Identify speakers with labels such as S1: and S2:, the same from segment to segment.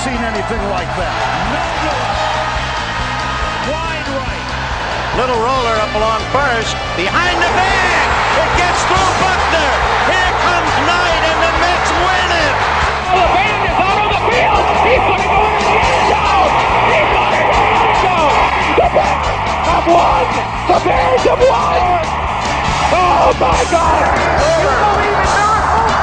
S1: seen anything like that. Wide right.
S2: Little roller up along first. Behind the bag. It gets through Buckner. Here comes Knight, and the Mets win it.
S3: Oh, the band is out on the field. He's going to go in the end zone. He's going to go in the end zone. The Bears have won. The Bears have won. Oh, my God. You believe in miracles?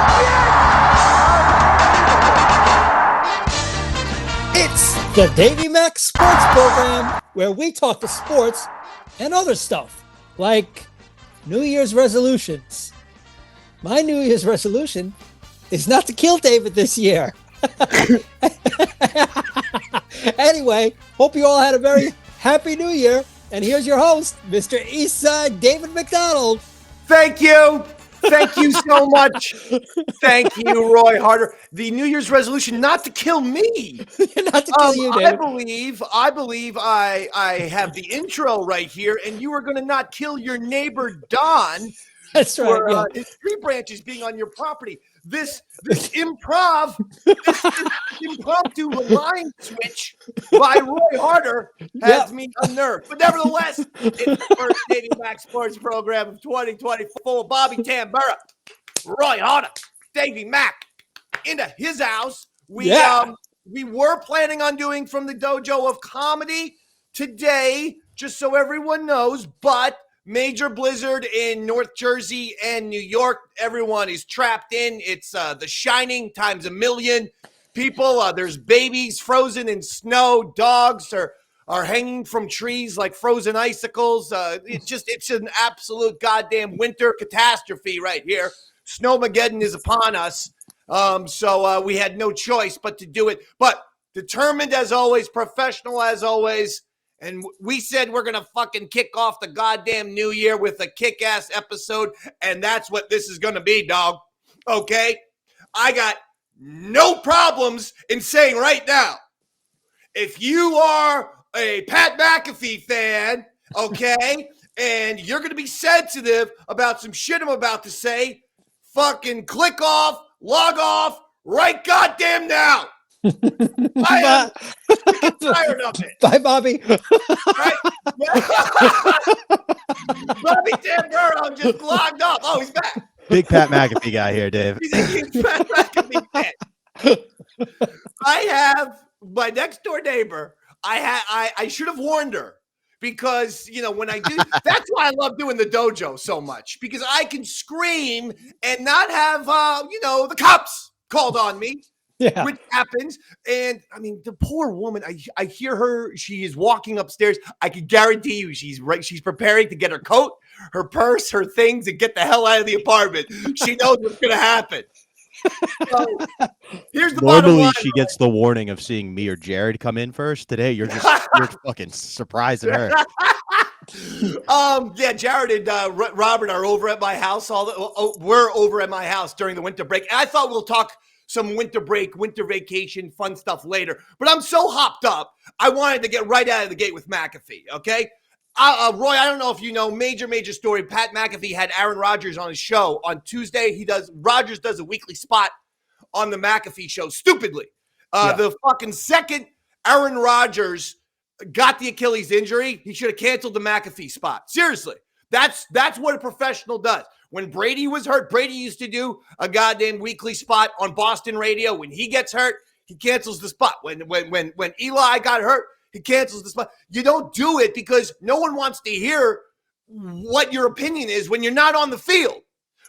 S4: It's the Davey Mac Sports Program, where we talk to sports and other stuff, like New Year's resolutions. My New Year's resolution is not to kill David this year. Anyway, hope you all had a very happy New Year. And here's your host, Mr. Eastside David McDonald.
S5: Thank you. Thank you so much. Thank you, Roy Harder. The New Year's resolution not to kill me.
S4: Not to kill you, David.
S5: I believe I have the intro right here, and you are going to not kill your neighbor Don.
S4: That's right.
S5: For, his tree branches being on your property. This impromptu line switch by Roy Harder has me unnerved. But nevertheless, it's the first Davey Mac Sports Program of 2024. Bobby Tambura, Roy Harder, Davey Mac into his house. We were planning on doing From the Dojo of Comedy today, just so everyone knows, but major blizzard in North Jersey and New York. Everyone is trapped in. It's The Shining times a million. People, there's babies frozen in snow. Dogs are hanging from trees like frozen icicles. It's an absolute goddamn winter catastrophe right here. Snowmageddon is upon us. So we had no choice but to do it. But determined as always, professional as always. And we said we're going to fucking kick off the goddamn new year with a kick-ass episode, and that's what this is going to be, dog. Okay? I got no problems in saying right now, if you are a Pat McAfee fan, okay, and you're going to be sensitive about some shit I'm about to say, fucking click off, log off, right goddamn now. I am tired of it.
S4: Bye, Bobby.
S5: Right? Bobby Tambura just logged off. Oh, he's back.
S6: Big Pat McAfee guy here, Dave.
S5: He's a huge Pat McAfee fan. I have my next door neighbor. I should have warned her because, when I do, that's why I love doing the dojo so much, because I can scream and not have, the cops called on me.
S4: Yeah.
S5: Which happens. And I mean, the poor woman, I hear her, she is walking upstairs. I can guarantee you she's preparing to get her coat, her purse, her things, and get the hell out of the apartment. She knows what's going to happen. So, here's the bottom
S6: Normally
S5: line.
S6: she gets the warning of seeing me or Jared come in first. Today you're fucking surprising her.
S5: Jared and Robert are over at my house. We're over at my house during the winter break. And I thought we'll talk some winter break, winter vacation, fun stuff later. But I'm so hopped up, I wanted to get right out of the gate with McAfee, okay? Roy, I don't know if you know, major story. Pat McAfee had Aaron Rodgers on his show on Tuesday. Rodgers does a weekly spot on the McAfee show, stupidly. The fucking second Aaron Rodgers got the Achilles injury, he should have canceled the McAfee spot. Seriously, that's what a professional does. When Brady was hurt, Brady used to do a goddamn weekly spot on Boston radio. When he gets hurt, he cancels the spot. When Eli got hurt, he cancels the spot. You don't do it because no one wants to hear what your opinion is when you're not on the field.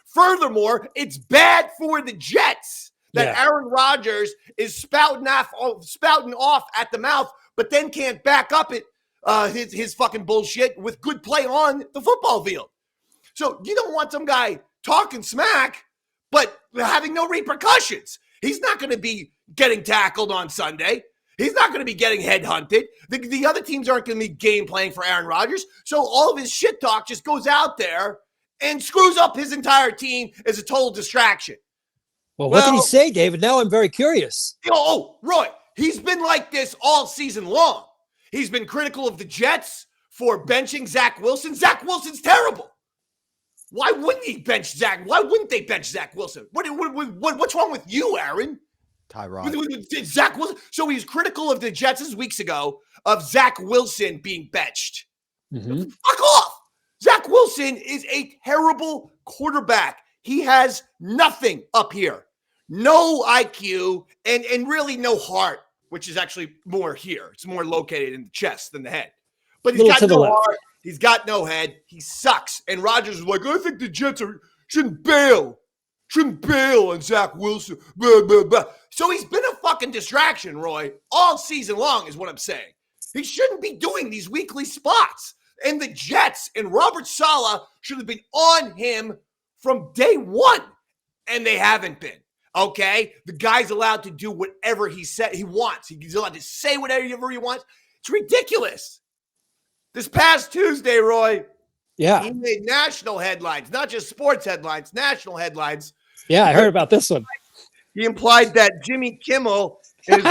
S5: Furthermore, it's bad for the Jets that Aaron Rodgers is spouting off at the mouth, but then can't back up it his fucking bullshit with good play on the football field. So you don't want some guy talking smack, but having no repercussions. He's not going to be getting tackled on Sunday. He's not going to be getting headhunted. The other teams aren't going to be game playing for Aaron Rodgers. So all of his shit talk just goes out there and screws up his entire team as a total distraction.
S4: Well, what did he say, David? Now I'm very curious.
S5: Roy, he's been like this all season long. He's been critical of the Jets for benching Zach Wilson. Zach Wilson's terrible. Why wouldn't he bench Zach? Why wouldn't they bench Zach Wilson? What's wrong with you, Aaron?
S6: Tyrod.
S5: Zach Wilson. So he was critical of the Jets weeks ago of Zach Wilson being benched. Fuck off. Zach Wilson is a terrible quarterback. He has nothing up here. No IQ and really no heart, which is actually more here. It's more located in the chest than the head. But he's got no heart. He's got no head. He sucks. And Rodgers is like, I think the Jets shouldn't bail on Zach Wilson. Blah, blah, blah. So he's been a fucking distraction, Roy, all season long is what I'm saying. He shouldn't be doing these weekly spots. And the Jets and Robert Saleh should have been on him from day one. And they haven't been. Okay? The guy's allowed to do whatever he wants. He's allowed to say whatever he wants. It's ridiculous. This past Tuesday, Roy, he made national headlines, not just sports headlines, national headlines.
S4: Yeah, I heard about this one.
S5: He implied that Jimmy Kimmel is.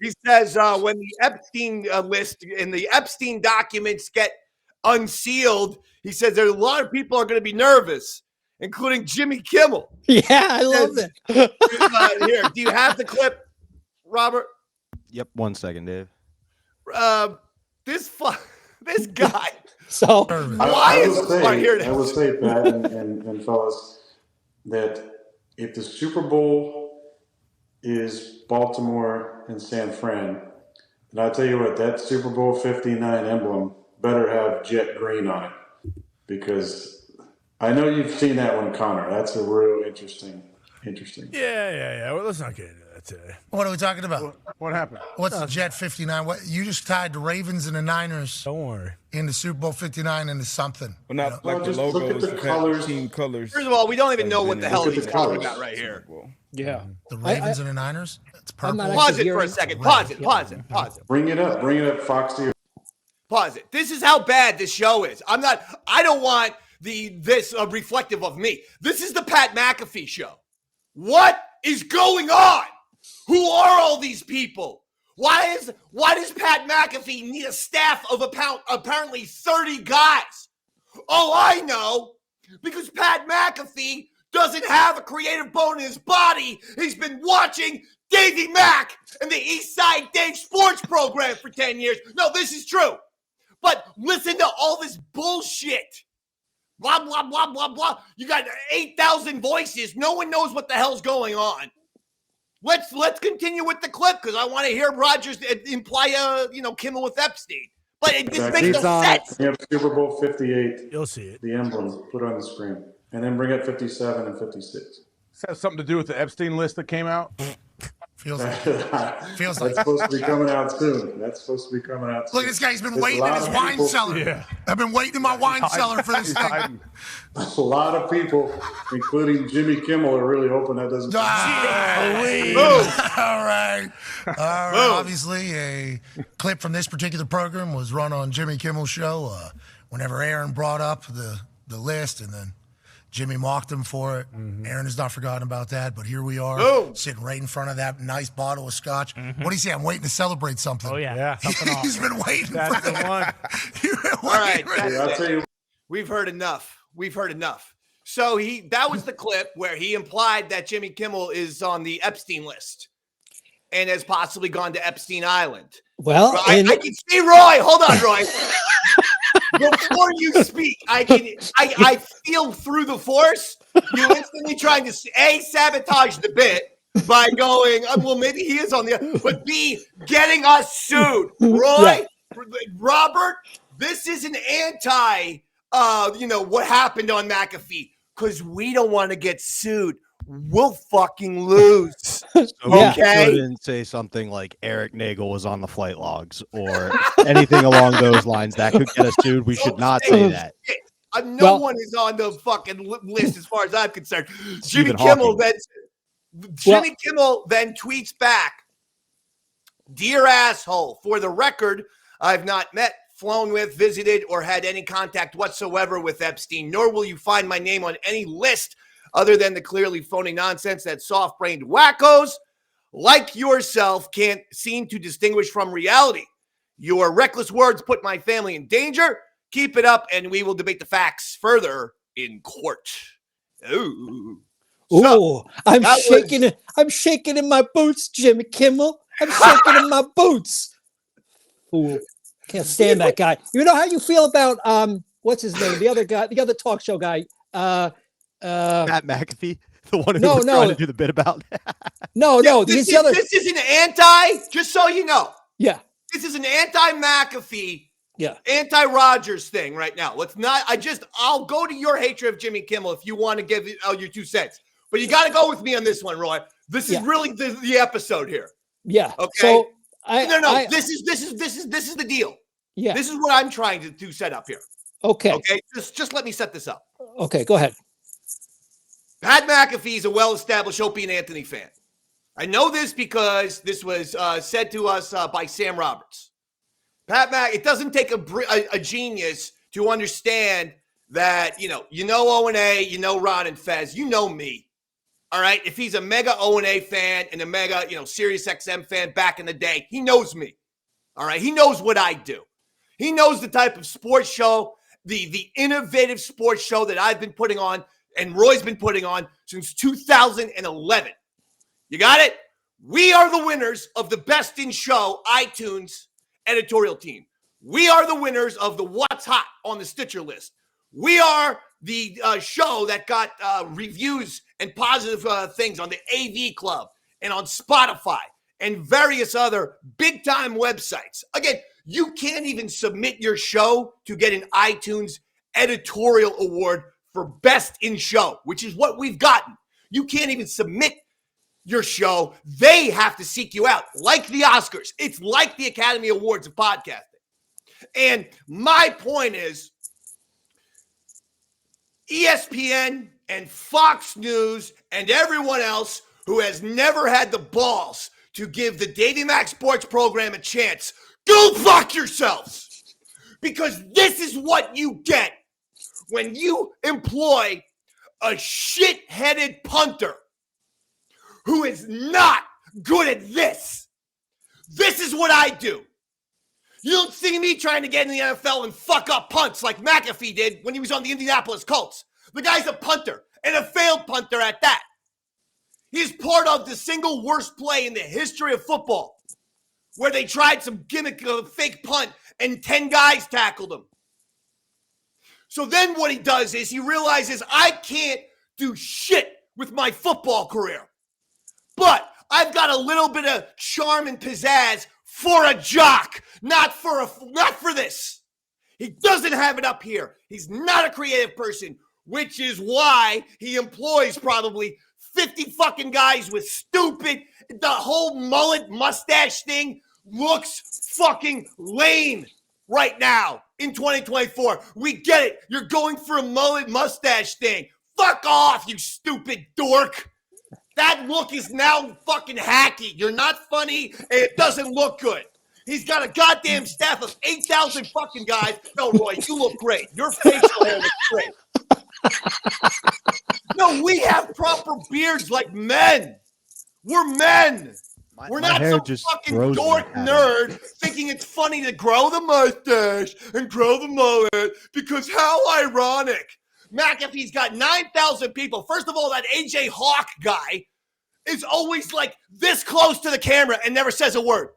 S5: He says when the Epstein list and the Epstein documents get unsealed, he says there's a lot of people are going to be nervous, including Jimmy Kimmel.
S4: Yeah, I love it.
S5: Here, do you have the clip, Robert?
S6: Yep, 1 second, Dave.
S5: This guy.
S4: So
S5: why is this part here?
S7: I will say, Pat and fellas, that if the Super Bowl is Baltimore and San Fran, and I tell you what, that Super Bowl 59 emblem better have jet green on it, because I know you've seen that one, Connor. That's a real interesting.
S1: Yeah. Well, let's not get into that today.
S8: What are we talking about?
S1: What happened?
S8: What's Jet 59? What you just tied the Ravens and the Niners?
S1: Don't worry.
S8: Into Super Bowl 59 into something.
S9: Well, not like the
S7: just look
S9: logos,
S7: at the colors.
S9: team colors.
S5: First of all, we don't even know what the hell
S7: Look at
S5: he's
S7: the
S5: talking
S7: colors.
S5: about right here.
S4: yeah,
S8: The Ravens and the Niners? It's purple.
S4: not
S5: Pause
S4: actually
S5: it for a
S4: hearing-
S5: second. Pause it.
S7: Bring it up, Foxy.
S5: Pause it. This is how bad this show is. I don't want this reflective of me. This is the Pat McAfee show. What is going on? Who are all these people? Why does Pat McAfee need a staff of apparently 30 guys? Oh, I know. Because Pat McAfee doesn't have a creative bone in his body. He's been watching Davey Mac and the East Side Dave Sports Program for 10 years. No, this is true. But listen to all this bullshit. Blah, blah, blah, blah, blah. You got 8,000 voices. No one knows what the hell's going on. Let's continue with the clip because I want to hear Rodgers imply Kimmel with Epstein. But it just makes no sense.
S7: You have Super Bowl 58.
S1: You'll see it.
S7: The emblem, put on the screen. And then bring up 57 and 56.
S9: This has something to do with the Epstein list that came out.
S8: Feels like.
S7: That's supposed to be coming out soon.
S8: Look, this guy's been
S7: There's
S8: waiting
S7: a
S8: in
S7: lot
S8: his
S7: of
S8: wine
S7: people-
S8: cellar.
S1: Yeah.
S8: I've been waiting in my wine cellar for this thing.
S7: A lot of people, including Jimmy Kimmel, are really hoping that doesn't.
S8: All right. Obviously, a clip from this particular program was run on Jimmy Kimmel's show whenever Aaron brought up the list, and then Jimmy mocked him for it. Aaron has not forgotten about that, but here we are, sitting right in front of that nice bottle of scotch. What do you say? I'm waiting to celebrate something.
S1: Oh, yeah. Something
S8: He's been waiting.
S1: That's the one.
S5: All right.
S7: I'll tell you.
S5: We've heard enough. So that was the clip where he implied that Jimmy Kimmel is on the Epstein list and has possibly gone to Epstein Island.
S4: well,
S5: I can see Roy. Hold on, Roy. Before you speak, I feel through the force. You instantly trying to sabotage the bit by going, well, maybe he is on the, but B, getting us sued. Roy, Robert, this is an anti, what happened on McAfee because we don't want to get sued. We'll fucking lose.
S6: So
S5: Okay.
S6: we couldn't say something like Eric Nagel was on the flight logs or anything along those lines that could get us sued. We should not say that.
S5: No one is on the fucking list as far as I'm concerned. Jimmy
S6: Stephen
S5: Kimmel
S6: Hawking.
S5: then tweets back, "Dear asshole, for the record, I've not met, flown with, visited, or had any contact whatsoever with Epstein, nor will you find my name on any list other than the clearly phony nonsense that soft-brained wackos like yourself can't seem to distinguish from reality. Your reckless words put my family in danger. Keep it up, and we will debate the facts further in court." Ooh.
S4: Ooh, I'm
S5: that
S4: shaking it. I'm shaking in my boots, Jimmy Kimmel. I'm shaking in my boots. Ooh, can't stand that guy. You know how you feel about what's his name? The other guy, the other talk show guy.
S6: Matt McAfee, the one who
S4: No,
S6: was trying to do the bit about.
S4: No,
S5: This
S4: he's the other.
S5: is an anti, just so you know.
S4: Yeah,
S5: This is an anti-McAfee,
S4: yeah.
S5: anti-Rodgers thing right now. Let's not, I'll go to your hatred of Jimmy Kimmel if you want to give your 2 cents. But you got to go with me on this one, Roy. This is really the episode here.
S4: Yeah.
S5: Okay.
S4: So
S5: this is the deal.
S4: Yeah.
S5: This is what I'm trying to set up here.
S4: Okay.
S5: Okay. Just let me set this up.
S4: Okay. Go ahead.
S5: Pat McAfee is a well-established Opie and Anthony fan. I know this because this was said to us by Sam Roberts. It doesn't take a genius to understand that, you know O&A, you know Ron and Fez, you know me. All right. If he's a mega O&A fan and a mega, Sirius XM fan back in the day, he knows me. All right. He knows what I do. He knows the type of sports show, the innovative sports show that I've been putting on and Roy's been putting on since 2011. You got it? We are the winners of the Best in Show iTunes editorial team. We are the winners of the What's Hot on the Stitcher list. We are the show that got reviews and positive things on the AV Club and on Spotify and various other big-time websites. Again, you can't even submit your show to get an iTunes editorial award for Best in Show, which is what we've gotten. You can't even submit your show. They have to seek you out, like the Oscars. It's like the Academy Awards of podcasting. And my point is, ESPN and Fox News and everyone else who has never had the balls to give the Davey Mac Sports Program a chance, go fuck yourselves. Because this is what you get when you employ a shit-headed punter who is not good at this. This is what I do. You don't see me trying to get in the NFL and fuck up punts like McAfee did when he was on the Indianapolis Colts. The guy's a punter, and a failed punter at that. He's part of the single worst play in the history of football, where they tried some gimmick of a fake punt and 10 guys tackled him. So then what he does is he realizes I can't do shit with my football career. But I've got a little bit of charm and pizzazz for a jock, not for this. He doesn't have it up here. He's not a creative person, which is why he employs probably 50 fucking guys with the whole mullet mustache thing looks fucking lame right now in 2024. We get it. You're going for a mullet mustache thing. Fuck off, you stupid dork. That look is now fucking hacky. You're not funny, and it doesn't look good. He's got a goddamn staff of 8,000 fucking guys. No, Roy, you look great. Your facial hair looks great. No, we have proper beards like men. We're men. We're not some fucking dork nerd thinking it's funny to grow the mustache and grow the mullet because how ironic. McAfee's got 9,000 people. First of all, that AJ Hawk guy is always like this close to the camera and never says a word.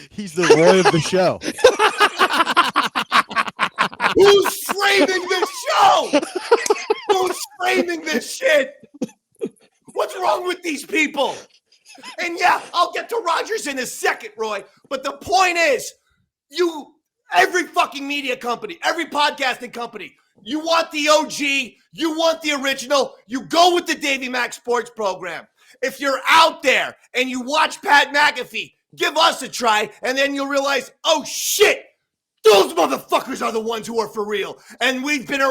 S6: He's the Roy of the show.
S5: Who's framing this show? Who's framing this shit? What's wrong with these people? And yeah, I'll get to Rodgers in a second, Roy. But the point is, every fucking media company, every podcasting company, you want the OG, you want the original, you go with the Davey Mac Sports Program. If you're out there and you watch Pat McAfee, give us a try, and then you'll realize, oh shit, those motherfuckers are the ones who are for real. And we've been,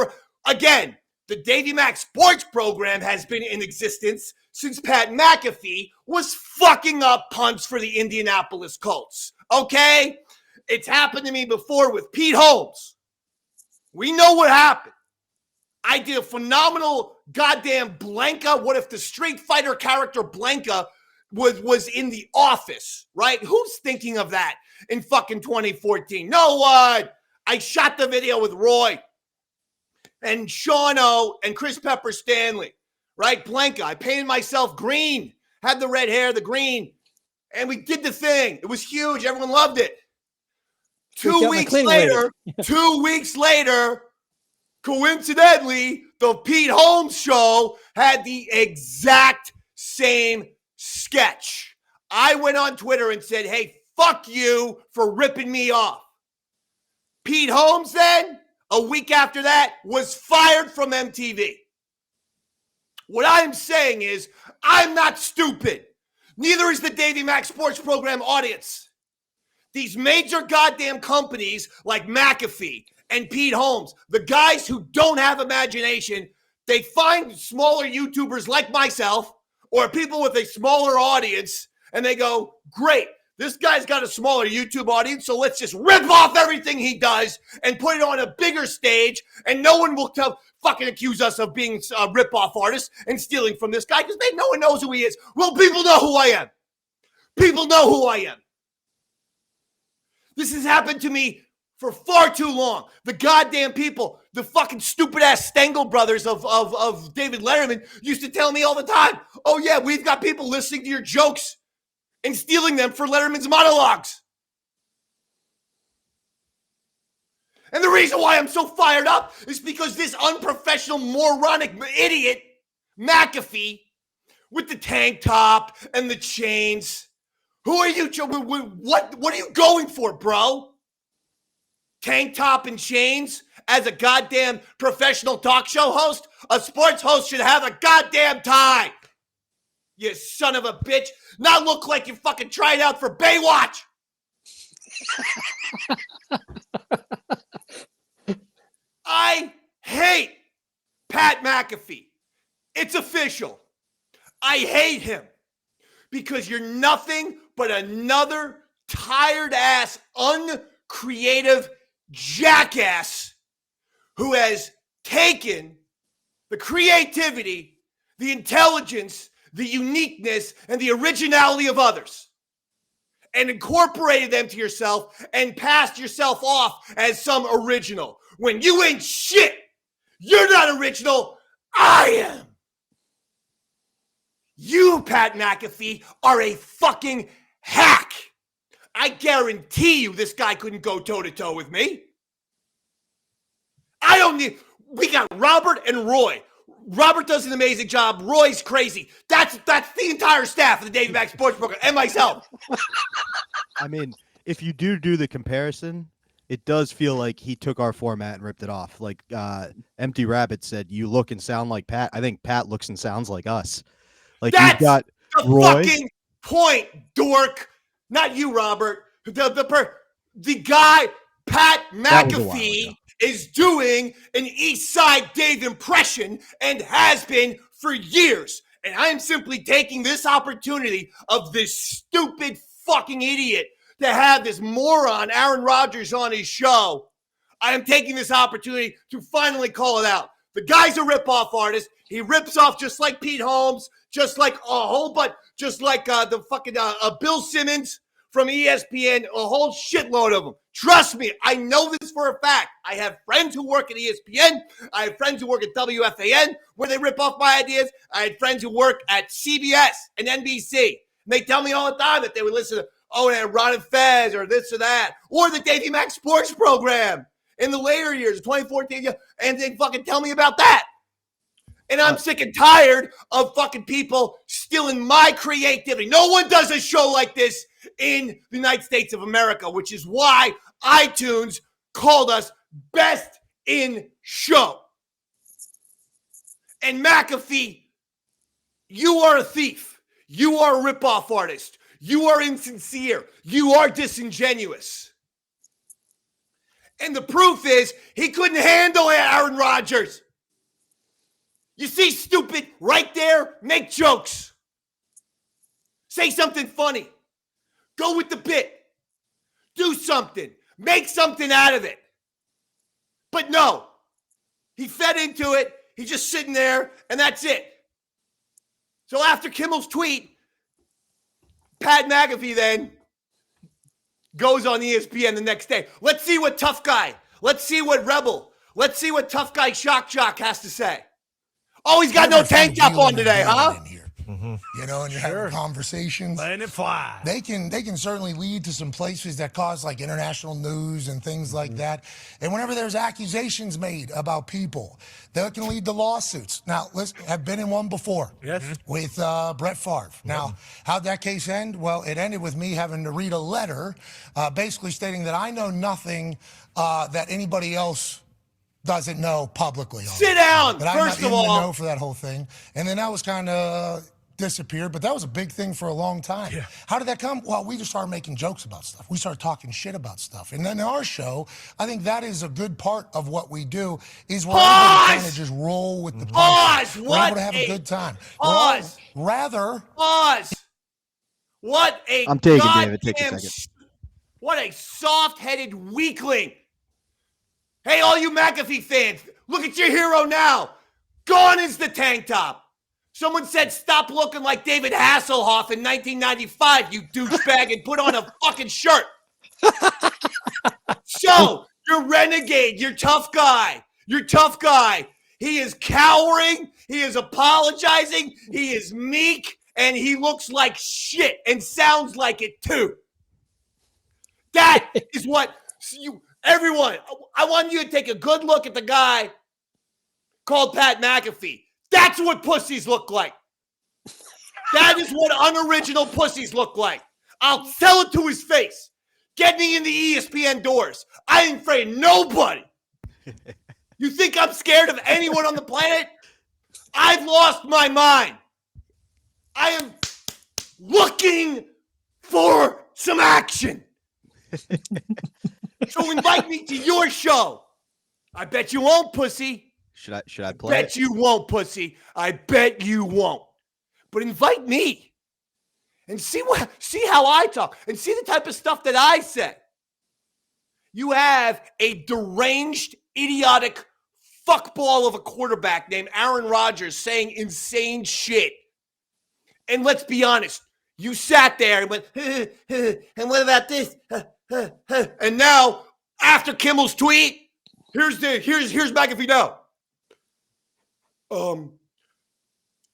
S5: again, the Davey Mac Sports Program has been in existence since Pat McAfee was fucking up punts for the Indianapolis Colts. Okay? It's happened to me before with Pete Holmes. We know what happened. I did a phenomenal goddamn Blanca. What if the Street Fighter character Blanca was in The Office, right? Who's thinking of that in fucking 2014? No one. I shot the video with Roy and Sean O and Chris Pepper Stanley, right? Blanca. I painted myself green, had the red hair, the green, and we did the thing. It was huge. Everyone loved it. 2 weeks later, 2 weeks later, coincidentally, the Pete Holmes show had the exact same sketch. I went on Twitter and said, hey, fuck you for ripping me off. Pete Holmes then, a week after that, was fired from MTV. What I'm saying is, I'm not stupid. Neither is the Davey Mac Sports Program audience. These major goddamn companies like McAfee and Pete Holmes, the guys who don't have imagination, they find smaller YouTubers like myself or people with a smaller audience, and they go, great, this guy's got a smaller YouTube audience, so let's just rip off everything he does and put it on a bigger stage, and no one will fucking accuse us of being rip-off artists and stealing from this guy because no one knows who he is. Well, people know who I am. People know who I am. This has happened to me for far too long. The goddamn people, the fucking stupid-ass Stengel brothers of David Letterman used to tell me all the time, oh, yeah, we've got people listening to your jokes and stealing them for Letterman's monologues. And the reason why I'm so fired up is because this unprofessional, moronic idiot, McAfee, with the tank top and the chains, who are you? What are you going for, bro? Tank top and chains as a goddamn professional talk show host? A sports host should have a goddamn tie. You son of a bitch. Not look like you fucking tried out for Baywatch. I hate Pat McAfee. It's official. I hate him because you're nothing but another tired-ass, uncreative jackass who has taken the creativity, the intelligence, the uniqueness, and the originality of others and incorporated them to yourself and passed yourself off as some original. When you ain't shit, you're not original, I am. You, Pat McAfee, are a fucking hack. I guarantee you this guy couldn't go toe-to-toe with me. We got Robert and Roy. Robert does an amazing job. Roy's crazy. That's the entire staff of the Davey Mac Sports Program and myself.
S6: I mean, if you do the comparison, it does feel like he took our format and ripped it off. Like Empty Rabbit said, you look and sound like Pat. I think Pat looks and sounds like us. Like
S5: that's
S6: you've got
S5: the
S6: Roy.
S5: Fucking point, dork. Not you, Robert. The guy, Pat McAfee, is doing an East Side Dave impression and has been for years. And I am simply taking this opportunity of this stupid fucking idiot to have this moron, Aaron Rodgers, on his show. I am taking this opportunity to finally call it out. The guy's a rip-off artist. He rips off just like Pete Holmes, just like a whole bunch, just like the fucking Bill Simmons from ESPN, a whole shitload of them. Trust me, I know this for a fact. I have friends who work at ESPN. I have friends who work at WFAN where they rip off my ideas. I had friends who work at CBS and NBC. And they tell me all the time that they would listen to, Ron and Fez or this or that, or the Davey Mac Sports Program in the later years, 2014, and they fucking tell me about that. And I'm sick and tired of fucking people stealing my creativity. No one does a show like this in the United States of America, which is why iTunes called us Best in Show. And McAfee, you are a thief. You are a ripoff artist. You are insincere. You are disingenuous. And the proof is he couldn't handle Aaron Rodgers. You see, stupid, right there, make jokes. Say something funny. Go with the bit. Do something. Make something out of it. But no, he fed into it. He's just sitting there, and that's it. So after Kimmel's tweet, Pat McAfee then goes on ESPN the next day. Let's see what tough guy. Let's see what rebel. Let's see what tough guy Shock Jock has to say. Oh, he's got no tank top on today, huh?
S8: You know, and you're having conversations.
S1: Letting it fly.
S8: They can certainly lead to some places that cause like international news and things like that. And whenever there's accusations made about people, that can lead to lawsuits. Now, listen, I've been in one before.
S1: Yes.
S8: With Brett Favre. Now, how'd that case end? Well, it ended with me having to read a letter basically stating that I know nothing that anybody else doesn't know publicly.
S5: Sit down,
S8: but
S5: first
S8: I'm
S5: of
S8: not in the
S5: all.
S8: know for that whole thing. And then that was kind of disappeared, but that was a big thing for a long time.
S1: Yeah.
S8: How did that come? Well, we just started making jokes about stuff. We started talking shit about stuff. And then in our show, I think that is a good part of what we do is we're able to kind of just roll with the punches. We're able to have a good time.
S5: Pause.
S8: Pause.
S5: What a
S6: I'm taking David. Take a second.
S5: What a soft-headed weakling. Hey, all you McAfee fans, look at your hero now. Gone is the tank top. Someone said stop looking like David Hasselhoff in 1995, you douchebag, and put on a fucking shirt. So, you're renegade. You're tough guy. You're tough guy. He is cowering. He is apologizing. He is meek. And he looks like shit and sounds like it too. That is what everyone, I want you to take a good look at the guy called Pat McAfee. That's what pussies look like. That is what unoriginal pussies look like. I'll tell it to his face. Get me in the ESPN doors. I ain't afraid of nobody. You think I'm scared of anyone on the planet? I've lost my mind. I am looking for some action. So invite me to your show. I bet you won't, pussy.
S6: Should I play?
S5: Bet you won't, pussy. I bet you won't. But invite me and see how I talk and see the type of stuff that I say. You have a deranged, idiotic fuckball of a quarterback named Aaron Rodgers saying insane shit. And let's be honest, you sat there and went, and what about this? And now, after Kimmel's tweet, here's McAfee now. I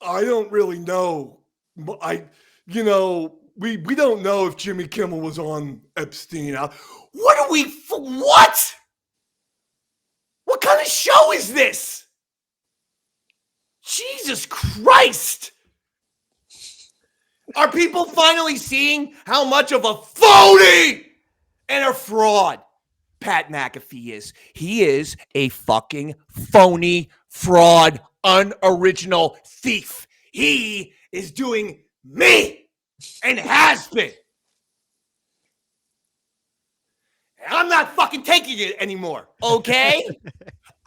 S5: don't really know. We don't know if Jimmy Kimmel was on Epstein. What? What kind of show is this? Jesus Christ. Are people finally seeing how much of a phony and a fraud Pat McAfee is? He is a fucking phony, fraud, unoriginal thief. He is doing me and has been. I'm not fucking taking it anymore, okay?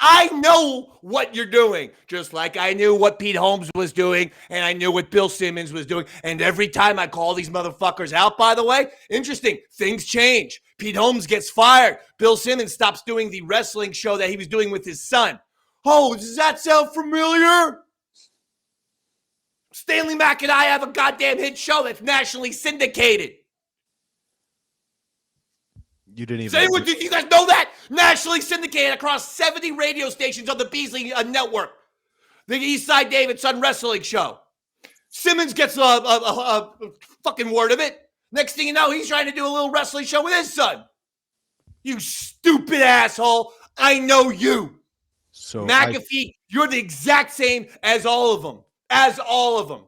S5: I know what you're doing, just like I knew what Pete Holmes was doing, and I knew what Bill Simmons was doing. And every time I call these motherfuckers out, by the way, interesting, things change. Pete Holmes gets fired. Bill Simmons stops doing the wrestling show that he was doing with his son. Oh, does that sound familiar? Stanley Mack and I have a goddamn hit show that's nationally syndicated.
S6: You didn't even.
S5: Did you guys know that? Nationally syndicated across 70 radio stations on the Beasley Network. The East Side David Son Wrestling Show. Simmons gets a fucking word of it. Next thing you know, he's trying to do a little wrestling show with his son. You stupid asshole. I know you.
S6: So
S5: McAfee, you're the exact same as all of them.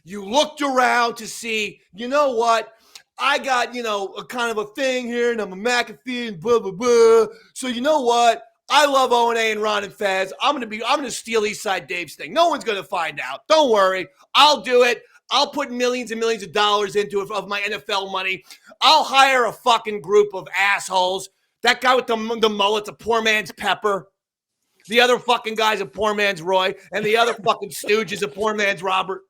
S5: You looked around to see, you know what? I got, a kind of a thing here, and I'm a McAfee and blah, blah, blah. So you know what? I love O&A and Ron and Fez. I'm gonna steal Eastside Dave's thing. No one's gonna find out. Don't worry. I'll do it. I'll put millions and millions of dollars into it of my NFL money. I'll hire a fucking group of assholes. That guy with the mullet's a poor man's Pepper. The other fucking guy's a poor man's Roy. And the other fucking stooge is a poor man's Robert.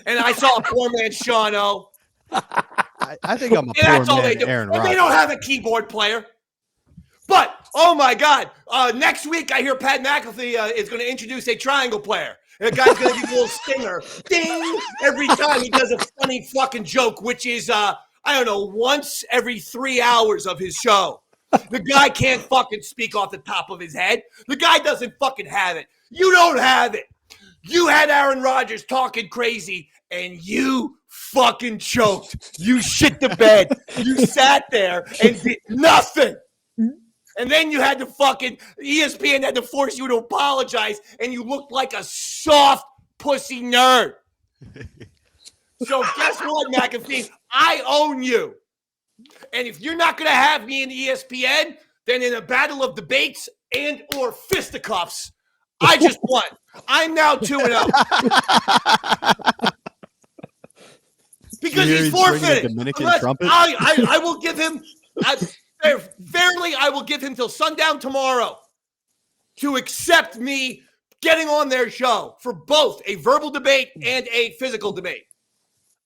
S5: And I saw a poor man's Sean O.
S6: I think I'm a poor
S5: that's all
S6: man,
S5: they do.
S6: Aaron
S5: And
S6: Rodgers.
S5: they don't have a keyboard player. But, oh my God, next week I hear Pat McAfee is going to introduce a triangle player. The guy's going to give a little stinger, ding, every time he does a funny fucking joke, which is, once every 3 hours of his show. The guy can't fucking speak off the top of his head. The guy doesn't fucking have it. You don't have it. You had Aaron Rodgers talking crazy, and you fucking choked. You shit the bed. You sat there and did nothing. And then you had to fucking ESPN had to force you to apologize, and you looked like a soft pussy nerd. So guess what, McAfee? I own you. And if you're not going to have me in ESPN, then in a battle of debates and or fisticuffs, I just won. I'm now 2-0. Because he's forfeited. I will give him fairly, I will give him till sundown tomorrow to accept me getting on their show for both a verbal debate and a physical debate.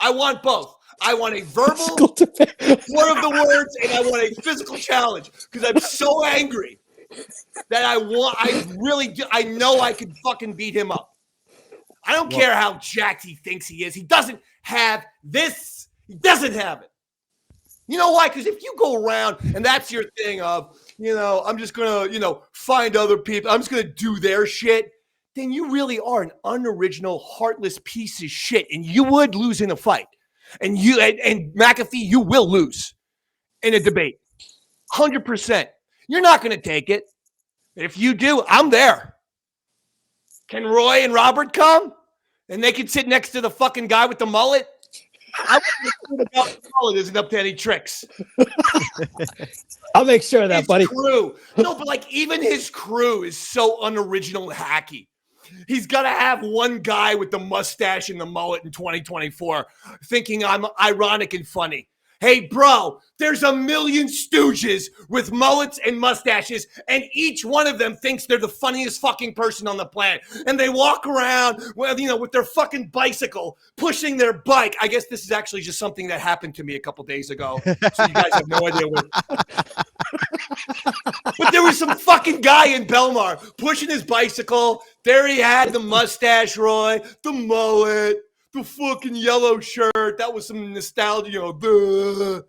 S5: I want both. I want a verbal war of the words, and I want a physical challenge because I'm so angry that I know I can fucking beat him up. I don't care how jacked he thinks he is. He doesn't have this. He doesn't have it. You know why? Because if you go around and that's your thing of, I'm just going to, find other people. I'm just going to do their shit. Then you really are an unoriginal, heartless piece of shit. And you would lose in a fight. And McAfee, you will lose in a debate. 100%. You're not going to take it. If you do, I'm there. Can Roy and Robert come? And they can sit next to the fucking guy with the mullet? I wouldn't about the mullet isn't up to any tricks.
S4: I'll make sure of that, buddy.
S5: Crew. No, but even his crew is so unoriginal and hacky. He's got to have one guy with the mustache and the mullet in 2024 thinking I'm ironic and funny. Hey, bro, there's a million stooges with mullets and mustaches, and each one of them thinks they're the funniest fucking person on the planet. And they walk around with their fucking bicycle, pushing their bike. I guess this is actually just something that happened to me a couple days ago, so you guys have no idea what. But there was some fucking guy in Belmar pushing his bicycle. There he had the mustache, Roy, the mullet, the fucking yellow shirt. That was some nostalgia, Duh.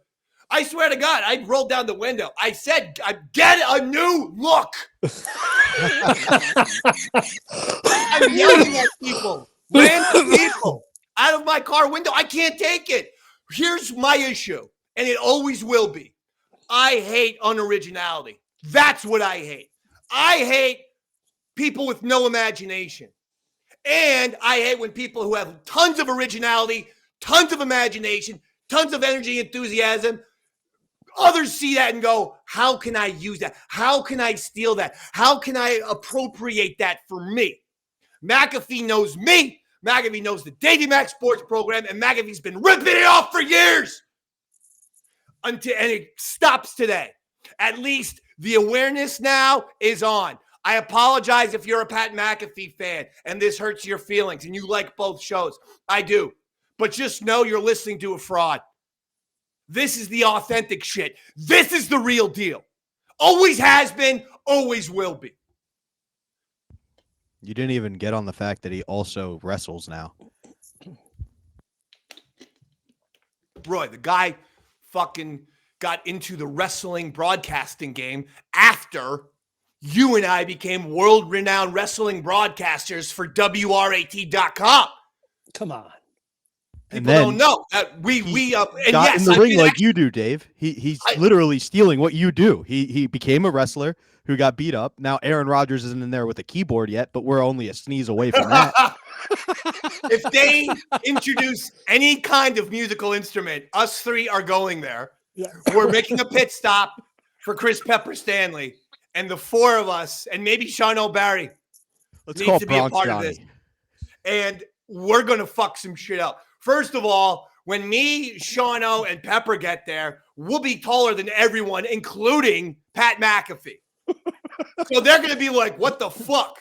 S5: I swear to God, I rolled down the window. I said, get a new look. I'm yelling at people, random people, out of my car window. I can't take it. Here's my issue, and it always will be. I hate unoriginality. That's what I hate. I hate people with no imagination. And I hate when people who have tons of originality, tons of imagination, tons of energy, enthusiasm, others see that and go, how can I use that? How can I steal that? How can I appropriate that for me? McAfee knows me. McAfee knows the Davey Mac Sports Program, and McAfee's been ripping it off for years. And it stops today. At least the awareness now is on. I apologize if you're a Pat McAfee fan and this hurts your feelings and you like both shows. I do. But just know you're listening to a fraud. This is the authentic shit. This is the real deal. Always has been, always will be.
S6: You didn't even get on the fact that he also wrestles now.
S5: Bro, the guy fucking got into the wrestling broadcasting game after you and I became world-renowned wrestling broadcasters for WRAT.com.
S4: Come on.
S5: People don't know that we
S6: got in the ring like you do, Dave. He's literally stealing what you do. He became a wrestler who got beat up. Now Aaron Rodgers isn't in there with a keyboard yet, but we're only a sneeze away from that.
S5: If they introduce any kind of musical instrument, us three are going there. Yeah. We're making a pit stop for Chris Pepper Stanley, and the four of us, and maybe Sean O'Barry, needs to be a part of this. And we're going to fuck some shit up. First of all, when me, Sean O, and Pepper get there, we'll be taller than everyone, including Pat McAfee. So they're going to be like, what the fuck?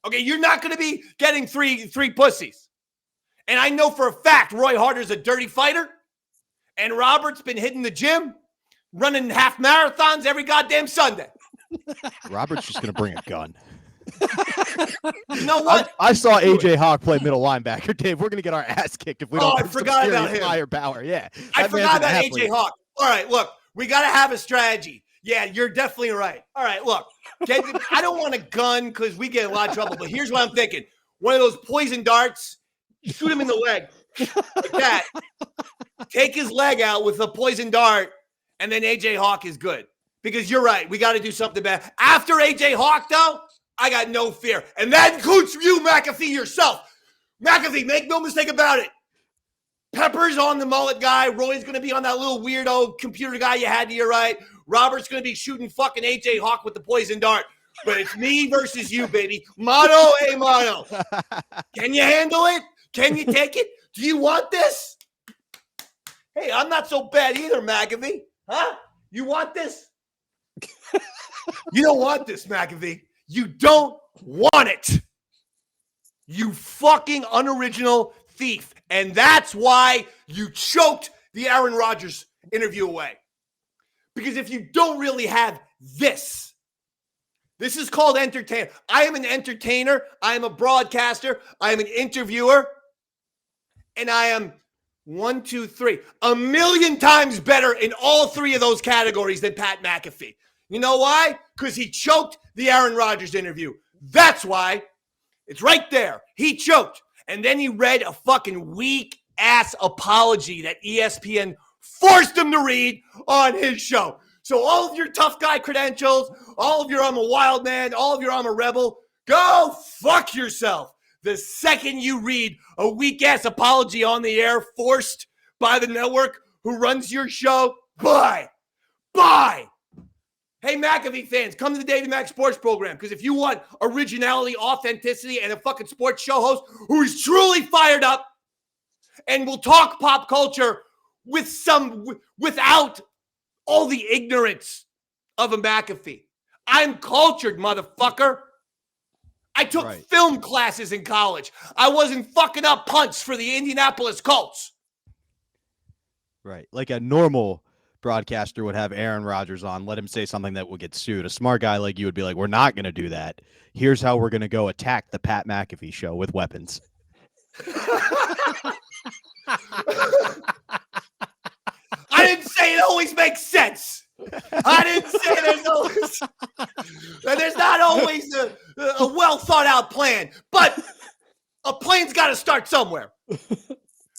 S5: Okay, you're not going to be getting three pussies. And I know for a fact Roy Harder's a dirty fighter, and Robert's been hitting the gym, running half marathons every goddamn Sunday.
S6: Robert's just going to bring a gun.
S5: You know what?
S6: I saw AJ Hawk play middle linebacker, Dave. We're going to get our ass kicked if we don't.
S5: I forgot about him.
S6: Firepower. Yeah,
S5: I forgot about AJ Hawk. All right, look, we got to have a strategy. Yeah, you're definitely right. All right, look, I don't want a gun because we get in a lot of trouble, but here's what I'm thinking. one of those poison darts, shoot him in the leg like that. Take his leg out with a poison dart, and then AJ Hawk is good. Because you're right, we got to do something bad. After AJ Hawk, though, I got no fear. And that includes you, McAfee, yourself. McAfee, make no mistake about it. Pepper's on the mullet guy. Roy's going to be on that little weirdo computer guy you had to your right. Robert's going to be shooting fucking AJ Hawk with the poison dart. But it's me versus you, baby. Mano a mano. Can you handle it? Can you take it? Do you want this? Hey, I'm not so bad either, McAfee. Huh? You want this? You don't want this, McAfee. You don't want it. You fucking unoriginal thief. And that's why you choked the Aaron Rodgers interview away. Because if you don't really have this is called entertainer. I am an entertainer. I am a broadcaster. I am an interviewer. And I am 1, 2, 3, a million times better in all three of those categories than Pat McAfee. You know why? Because he choked the Aaron Rodgers interview. That's why. It's right there. He choked. And then he read a fucking weak-ass apology that ESPN forced him to read on his show. So all of your tough guy credentials, all of your I'm a wild man, all of your I'm a rebel, go fuck yourself. The second you read a weak-ass apology on the air forced by the network who runs your show, bye. Bye. Hey, McAfee fans, come to the Davey Mac Sports Program, because if you want originality, authenticity, and a fucking sports show host who is truly fired up and will talk pop culture without all the ignorance of a McAfee. I'm cultured, motherfucker. I took film classes in college. I wasn't fucking up punts for the Indianapolis Colts.
S6: Right. Like a normal broadcaster would have Aaron Rodgers on, let him say something that would get sued. A smart guy like you would be like, we're not going to do that. Here's how we're going to go attack the Pat McAfee show with weapons.
S5: I didn't say it always makes sense. I didn't say there's not always a well thought out plan, but a plan's got to start somewhere.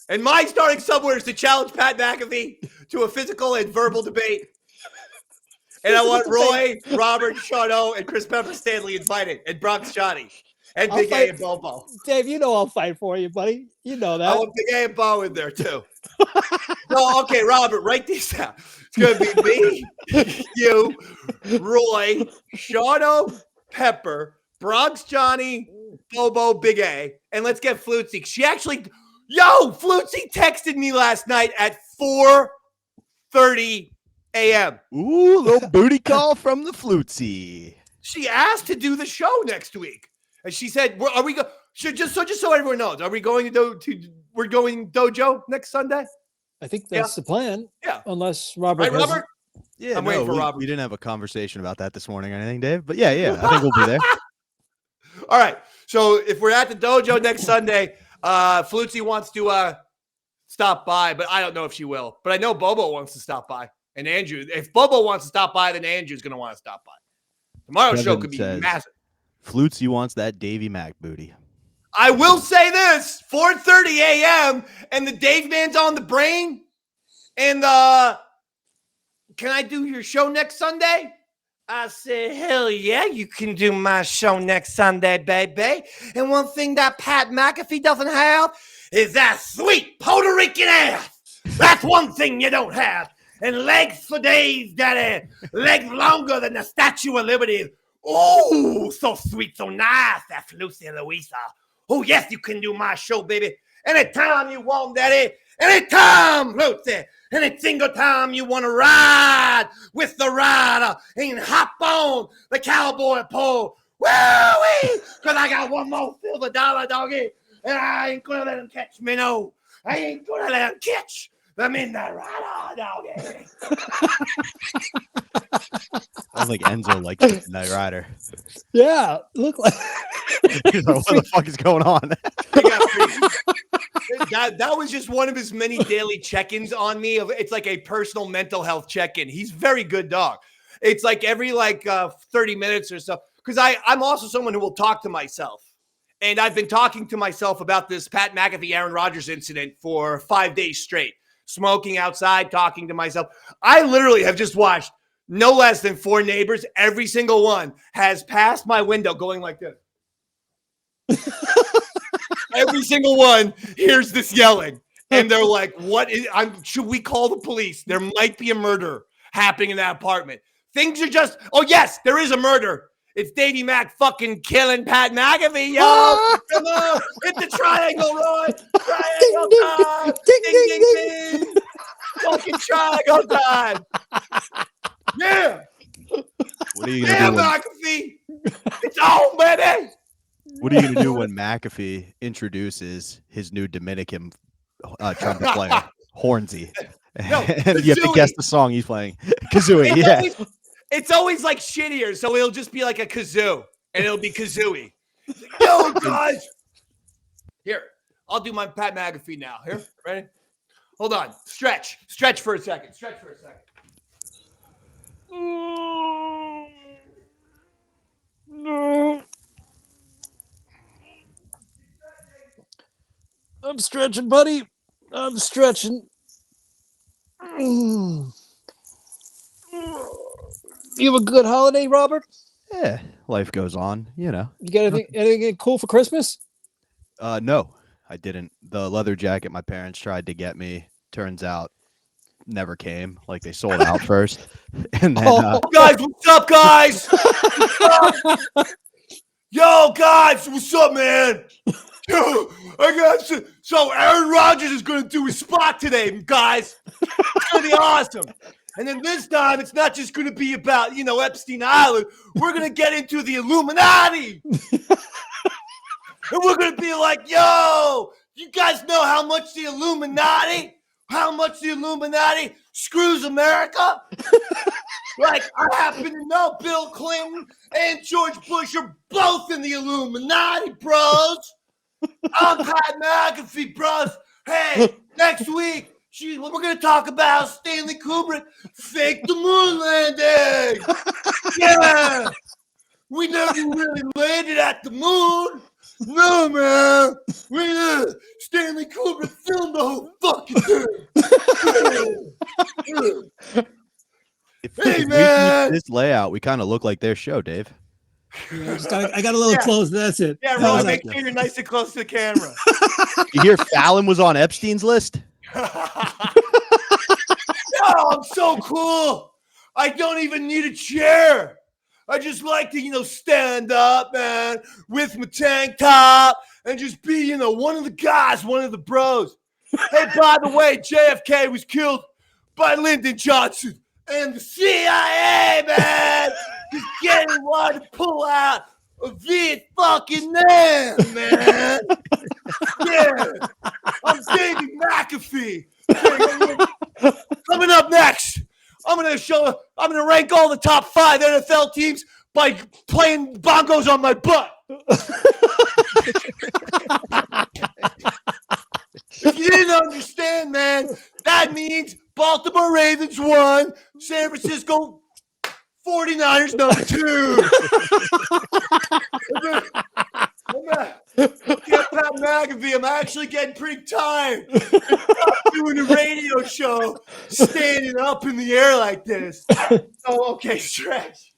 S5: And my starting somewhere is to challenge Pat McAfee to a physical and verbal debate. And I want Roy, Robert, Shadow, and Chris Pepper Stanley invited, and Bronx Johnny, and Big A and Bobo.
S4: Dave, you know I'll fight for you, buddy. You know that.
S5: I want Big A and Bo in there, too. No, okay, Robert, write these down. It's going to be me, you, Roy, Shadow, Pepper, Bronx Johnny, Bobo, Big A, and let's get Flutesy. She actually... Flutesy texted me last night at 4:30 a.m.
S6: Ooh, little booty call from the Flutesy.
S5: She asked to do the show next week, and she said, "Are we just so everyone knows? Are we going we're going dojo next Sunday?"
S4: I think that's the plan.
S5: Yeah,
S4: unless Robert.
S5: Right, Robert?
S6: Yeah,
S5: I'm waiting for Robert.
S6: We didn't have a conversation about that this morning or anything, Dave. But yeah, I think we'll be there.
S5: All right. So if we're at the dojo next Sunday. Flutesy wants to stop by, but I don't know if she will. But I know Bobo wants to stop by. And Andrew, if Bobo wants to stop by, then Andrew's going to want to stop by. Tomorrow's show could be massive.
S6: Flutesy wants that Davey Mac booty.
S5: I will say this, 4:30 a.m. and the Dave Man's on the brain. And can I do your show next Sunday? I said, hell yeah, you can do my show next Sunday, baby. And one thing that Pat McAfee doesn't have is that sweet Puerto Rican ass. That's one thing you don't have. And legs for days, daddy. Legs longer than the Statue of Liberty. Oh, so sweet, so nice, that Lucy and Louisa. Oh, yes, you can do my show, baby. Anytime you want, daddy. Anytime, Lucy. Any single time you want to ride with the rider and hop on the cowboy pole. Woo-wee! Because I got one more silver dollar, doggy. And I ain't going to let him catch me, no. I ain't going to let him catch the midnight rider, doggy.
S6: Sounds like Enzo likes Midnight Rider.
S4: Yeah, look like.
S6: What the fuck is going on?
S5: That was just one of his many daily check-ins on me. It's like a personal mental health check-in. He's very good dog. It's like every 30 minutes or so. Because I'm also someone who will talk to myself. And I've been talking to myself about this Pat McAfee, Aaron Rodgers incident for 5 days straight. Smoking outside, talking to myself. I literally have just watched no less than 4 neighbors. Every single one has passed my window going like this. Every single one hears this yelling. And they're like, should we call the police? There might be a murder happening in that apartment. Things are just, oh yes, there is a murder. It's Davey Mac fucking killing Pat McAfee, yo. Come on, hit the triangle, Roy. Triangle time. Ding, ding, ding. Fucking triangle time. Yeah.
S6: What are you gonna do?
S5: McAfee. It's on, baby.
S6: What are you gonna do when McAfee introduces his new Dominican trumpet player, Hornsey?
S5: No,
S6: and you have to guess the song he's playing. Kazooie,
S5: It's always like shittier, so it'll just be like a kazoo, and it'll be kazooie. Yo, guys. Here, I'll do my Pat McAfee now. Here, ready? Hold on. Stretch for a second.
S4: I'm stretching, buddy. I'm stretching. You have a good holiday, Robert?
S6: Yeah, life goes on, You
S4: got anything cool for Christmas?
S6: No, I didn't. The leather jacket my parents tried to get me, turns out, never came. Like, they sold out first. And then,
S5: guys, what's up, guys? Yo, guys, what's up, man? Yo, so Aaron Rodgers is going to do his spot today, guys. It's going to be awesome. And then this time, it's not just going to be about, Epstein Island. We're going to get into the Illuminati. And we're going to be like, yo, you guys know how much the Illuminati screws America? Like, I happen to know Bill Clinton and George Bush are both in the Illuminati, bros. I'm Pat McAfee, bros. Hey, next week, we're going to talk about Stanley Kubrick faked the moon landing. Yeah. We never really landed at the moon. No, man. Stanley Kubrick filmed the whole fucking thing.
S6: if we keep this layout, we kind of look like their show, Dave.
S4: Yeah, I got a little close. That's it.
S5: Yeah, Ron, make sure you're nice and close to the camera.
S6: You hear Fallon was on Epstein's list?
S5: Yo, I'm so cool. I don't even need a chair. I just like to, stand up, man, with my tank top and just be, one of the guys, one of the bros. Hey, by the way, JFK was killed by Lyndon Johnson and the CIA, man. Just getting ready to pull out a Viet-fucking-Man, man. Yeah, I'm Davey McAfee. Coming up next, I'm gonna rank all the top 5 NFL teams by playing bongos on my butt. If you didn't understand, man, that means Baltimore Ravens 1, San Francisco 49ers number 2. Get Pat McAfee. I'm actually getting pretty tired. Doing a radio show, standing up in the air like this. Oh, okay, stretch.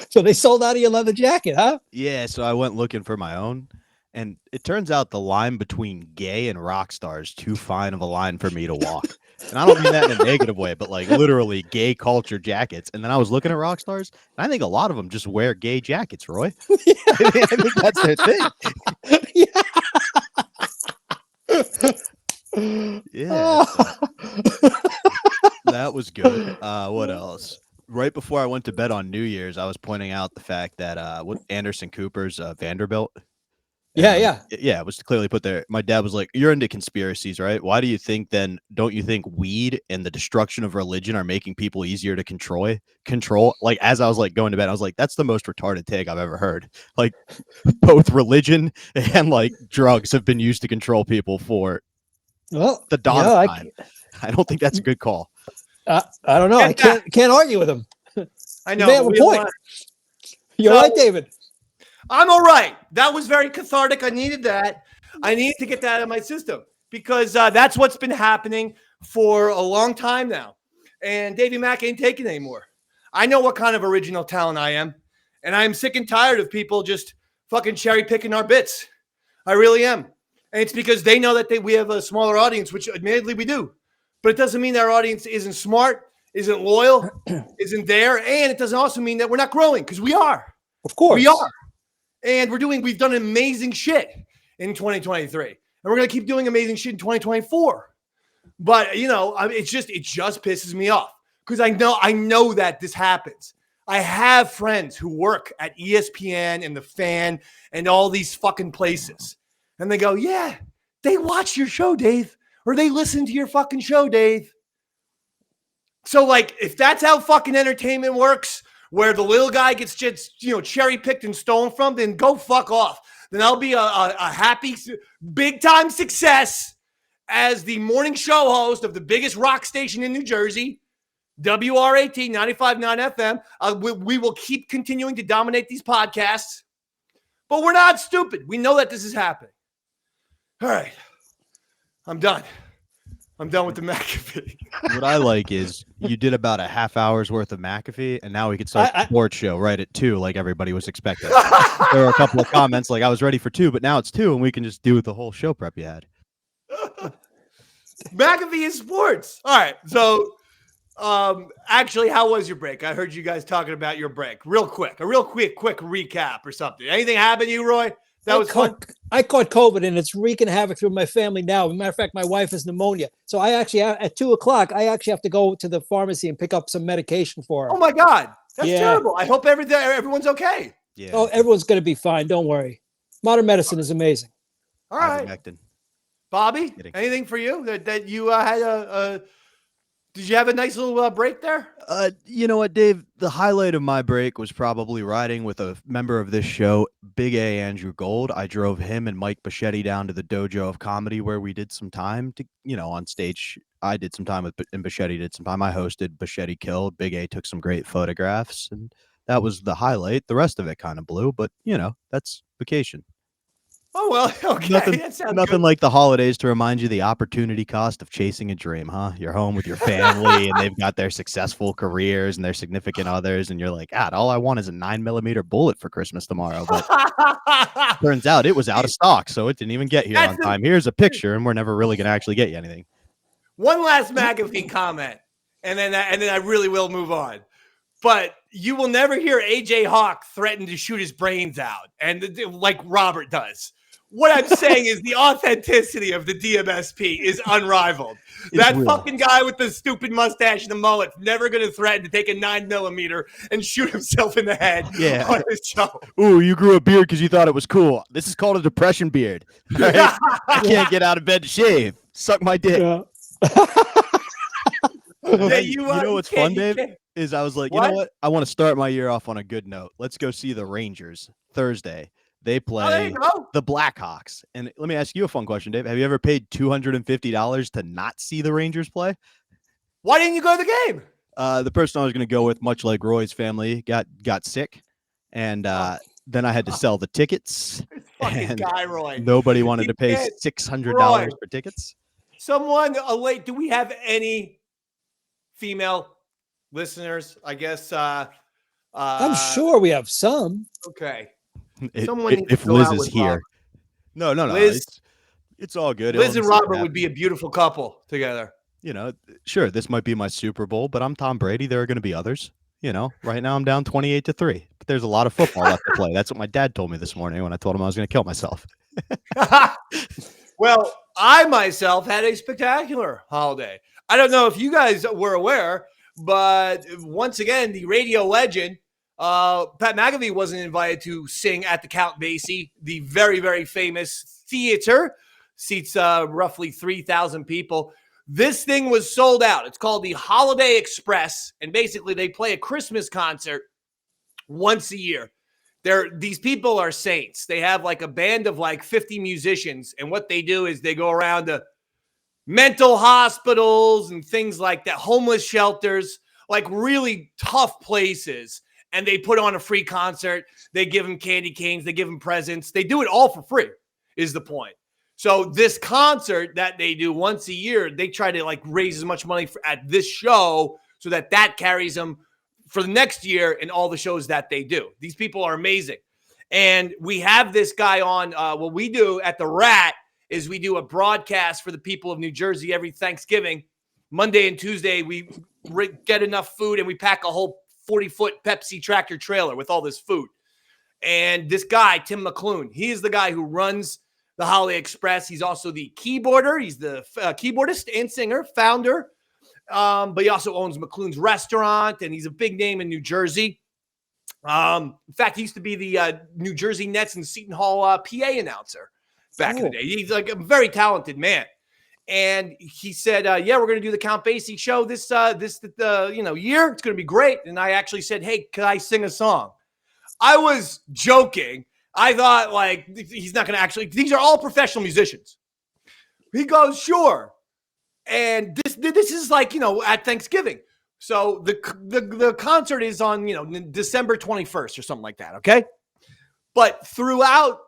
S4: So they sold out of your leather jacket, huh?
S6: Yeah, so I went looking for my own. And it turns out the line between gay and rock star is too fine of a line for me to walk. And I don't mean that in a negative way, but like literally gay culture jackets. And then I was looking at rock stars, and I think a lot of them just wear gay jackets, Roy. Yeah. I think that's their thing. Yeah. So. That was good. What else? Right before I went to bed on New Year's, I was pointing out the fact that what Anderson Cooper's Vanderbilt.
S4: Yeah.
S6: It was clearly put there. My dad was like, "You're into conspiracies, right? Why do you think then? Don't you think weed and the destruction of religion are making people easier to control?" Like, as I was like going to bed, I was like, "That's the most retarded take I've ever heard." Like, both religion and like drugs have been used to control people for the dawn of time. I don't think that's a good call.
S4: I don't know. I can't argue with him.
S5: I know.
S4: They have a point. You're right, David.
S5: I'm all right. That was very cathartic. I needed that. I needed to get that out of my system because that's what's been happening for a long time now. And Davey Mac ain't taking it anymore. I know what kind of original talent I am. And I'm sick and tired of people just fucking cherry picking our bits. I really am. And it's because they know that we have a smaller audience, which admittedly we do. But it doesn't mean that our audience isn't smart, isn't loyal, isn't there. And it doesn't also mean that we're not growing, because we are.
S4: Of course.
S5: We are. And we've done amazing shit in 2023. And we're going to keep doing amazing shit in 2024. But, it just pisses me off. Because I know that this happens. I have friends who work at ESPN and The Fan and all these fucking places. And they go, yeah, they watch your show, Dave. Or they listen to your fucking show, Dave. So, like, if that's how fucking entertainment works, where the little guy gets just, cherry-picked and stolen from, then go fuck off. Then I'll be a happy, big-time success as the morning show host of the biggest rock station in New Jersey, WRAT 95.9 FM. We will keep continuing to dominate these podcasts, but we're not stupid. We know that this is happening. All right. I'm done. I'm done with the McAfee.
S6: What I like is you did about a half hour's worth of McAfee, and now we could start the sports show right at 2, like everybody was expecting. There were a couple of comments like I was ready for 2, but now it's 2, and we can just do the whole show prep you had.
S5: McAfee is sports. All right. So, actually, how was your break? I heard you guys talking about your break. Real quick recap or something. Anything happen to you, Roy? That was fun.
S4: I caught COVID, and it's wreaking havoc through my family now. As a matter of fact, my wife has pneumonia. So I actually, at 2:00, I actually have to go to the pharmacy and pick up some medication for her.
S5: Oh, my God. That's terrible. I hope everyone's okay.
S6: Yeah.
S4: Oh, everyone's going to be fine. Don't worry. Modern medicine is amazing.
S5: All right. Bobby, anything for you that you had did you have a nice little break there?
S6: You know what, Dave? The highlight of my break was probably riding with a member of this show, Big A Andrew Gold. I drove him and Mike Bichetti down to the Dojo of Comedy where we did some time to, on stage. I did some time and Bichetti did some time. I hosted, Bichetti killed. Big A took some great photographs, and that was the highlight. The rest of it kind of blew, but that's vacation.
S5: Oh, well, okay.
S6: Nothing like the holidays to remind you the opportunity cost of chasing a dream, huh? You're home with your family and they've got their successful careers and their significant others. And you're like, God, all I want is a 9mm bullet for Christmas tomorrow. But turns out it was out of stock, so it didn't even get here on time. Here's a picture, and we're never really going to actually get you anything.
S5: One last McAfee comment, and then I really will move on. But you will never hear AJ Hawk threaten to shoot his brains out, and like Robert does. What I'm saying is the authenticity of the DMSP is unrivaled. That fucking guy with the stupid mustache and the mullet's never going to threaten to take a 9mm and shoot himself in the head on his show.
S6: Ooh, you grew a beard because you thought it was cool. This is called a depression beard. Right? I can't get out of bed to shave. Suck my dick.
S4: Yeah.
S6: You know what's fun, Dave? Is I was like, you know what? I want to start my year off on a good note. Let's go see the Rangers Thursday. They play the Blackhawks. And let me ask you a fun question, Dave. Have you ever paid $250 to not see the Rangers play?
S5: Why didn't you go to the game?
S6: The person I was going to go with, much like Roy's family, got sick. And then I had to sell the tickets.
S5: Fucking guy, Roy.
S6: Nobody wanted to pay $600 for tickets.
S5: Someone, do we have any female listeners? I guess.
S4: I'm sure we have some.
S5: Okay.
S6: If Liz is here. No.
S5: Liz,
S6: it's all good.
S5: Liz and Robert would be a beautiful couple together.
S6: Sure, this might be my Super Bowl, but I'm Tom Brady. There are going to be others. Right now I'm down 28-3, but there's a lot of football left to play. That's what my dad told me this morning when I told him I was going to kill myself.
S5: Well, I myself had a spectacular holiday. I don't know if you guys were aware, but once again, the radio legend, Pat McAfee wasn't invited to sing at the Count Basie, the very, very famous theater. Seats roughly 3,000 people. This thing was sold out. It's called the Holiday Express, and basically they play a Christmas concert once a year. These people are saints. They have like a band of like 50 musicians, and what they do is they go around to mental hospitals and things like that, homeless shelters, like really tough places, and they put on a free concert. They give them candy canes. They give them presents. They do it all for free is the point. So this concert that they do once a year, they try to like raise as much money at this show so that carries them for the next year and all the shows that they do. These people are amazing. And we have this guy on. What we do at the Rat is we do a broadcast for the people of New Jersey every Thanksgiving. Monday and Tuesday, we get enough food and we pack a whole 40-foot Pepsi tractor trailer with all this food. And this guy, Tim McClune, he is the guy who runs the Holiday Express. He's also the keyboarder. He's the keyboardist and singer, founder. But he also owns McClune's Restaurant, and he's a big name in New Jersey. In fact, he used to be the New Jersey Nets and Seton Hall PA announcer back in the day. He's like a very talented man. And he said, yeah, we're going to do the Count Basie show this year. It's going to be great. And I actually said, hey, can I sing a song? I was joking. I thought, like, he's not going to actually – these are all professional musicians. He goes, sure. And this is like, at Thanksgiving. So the concert is on, December 21st or something like that, okay? But throughout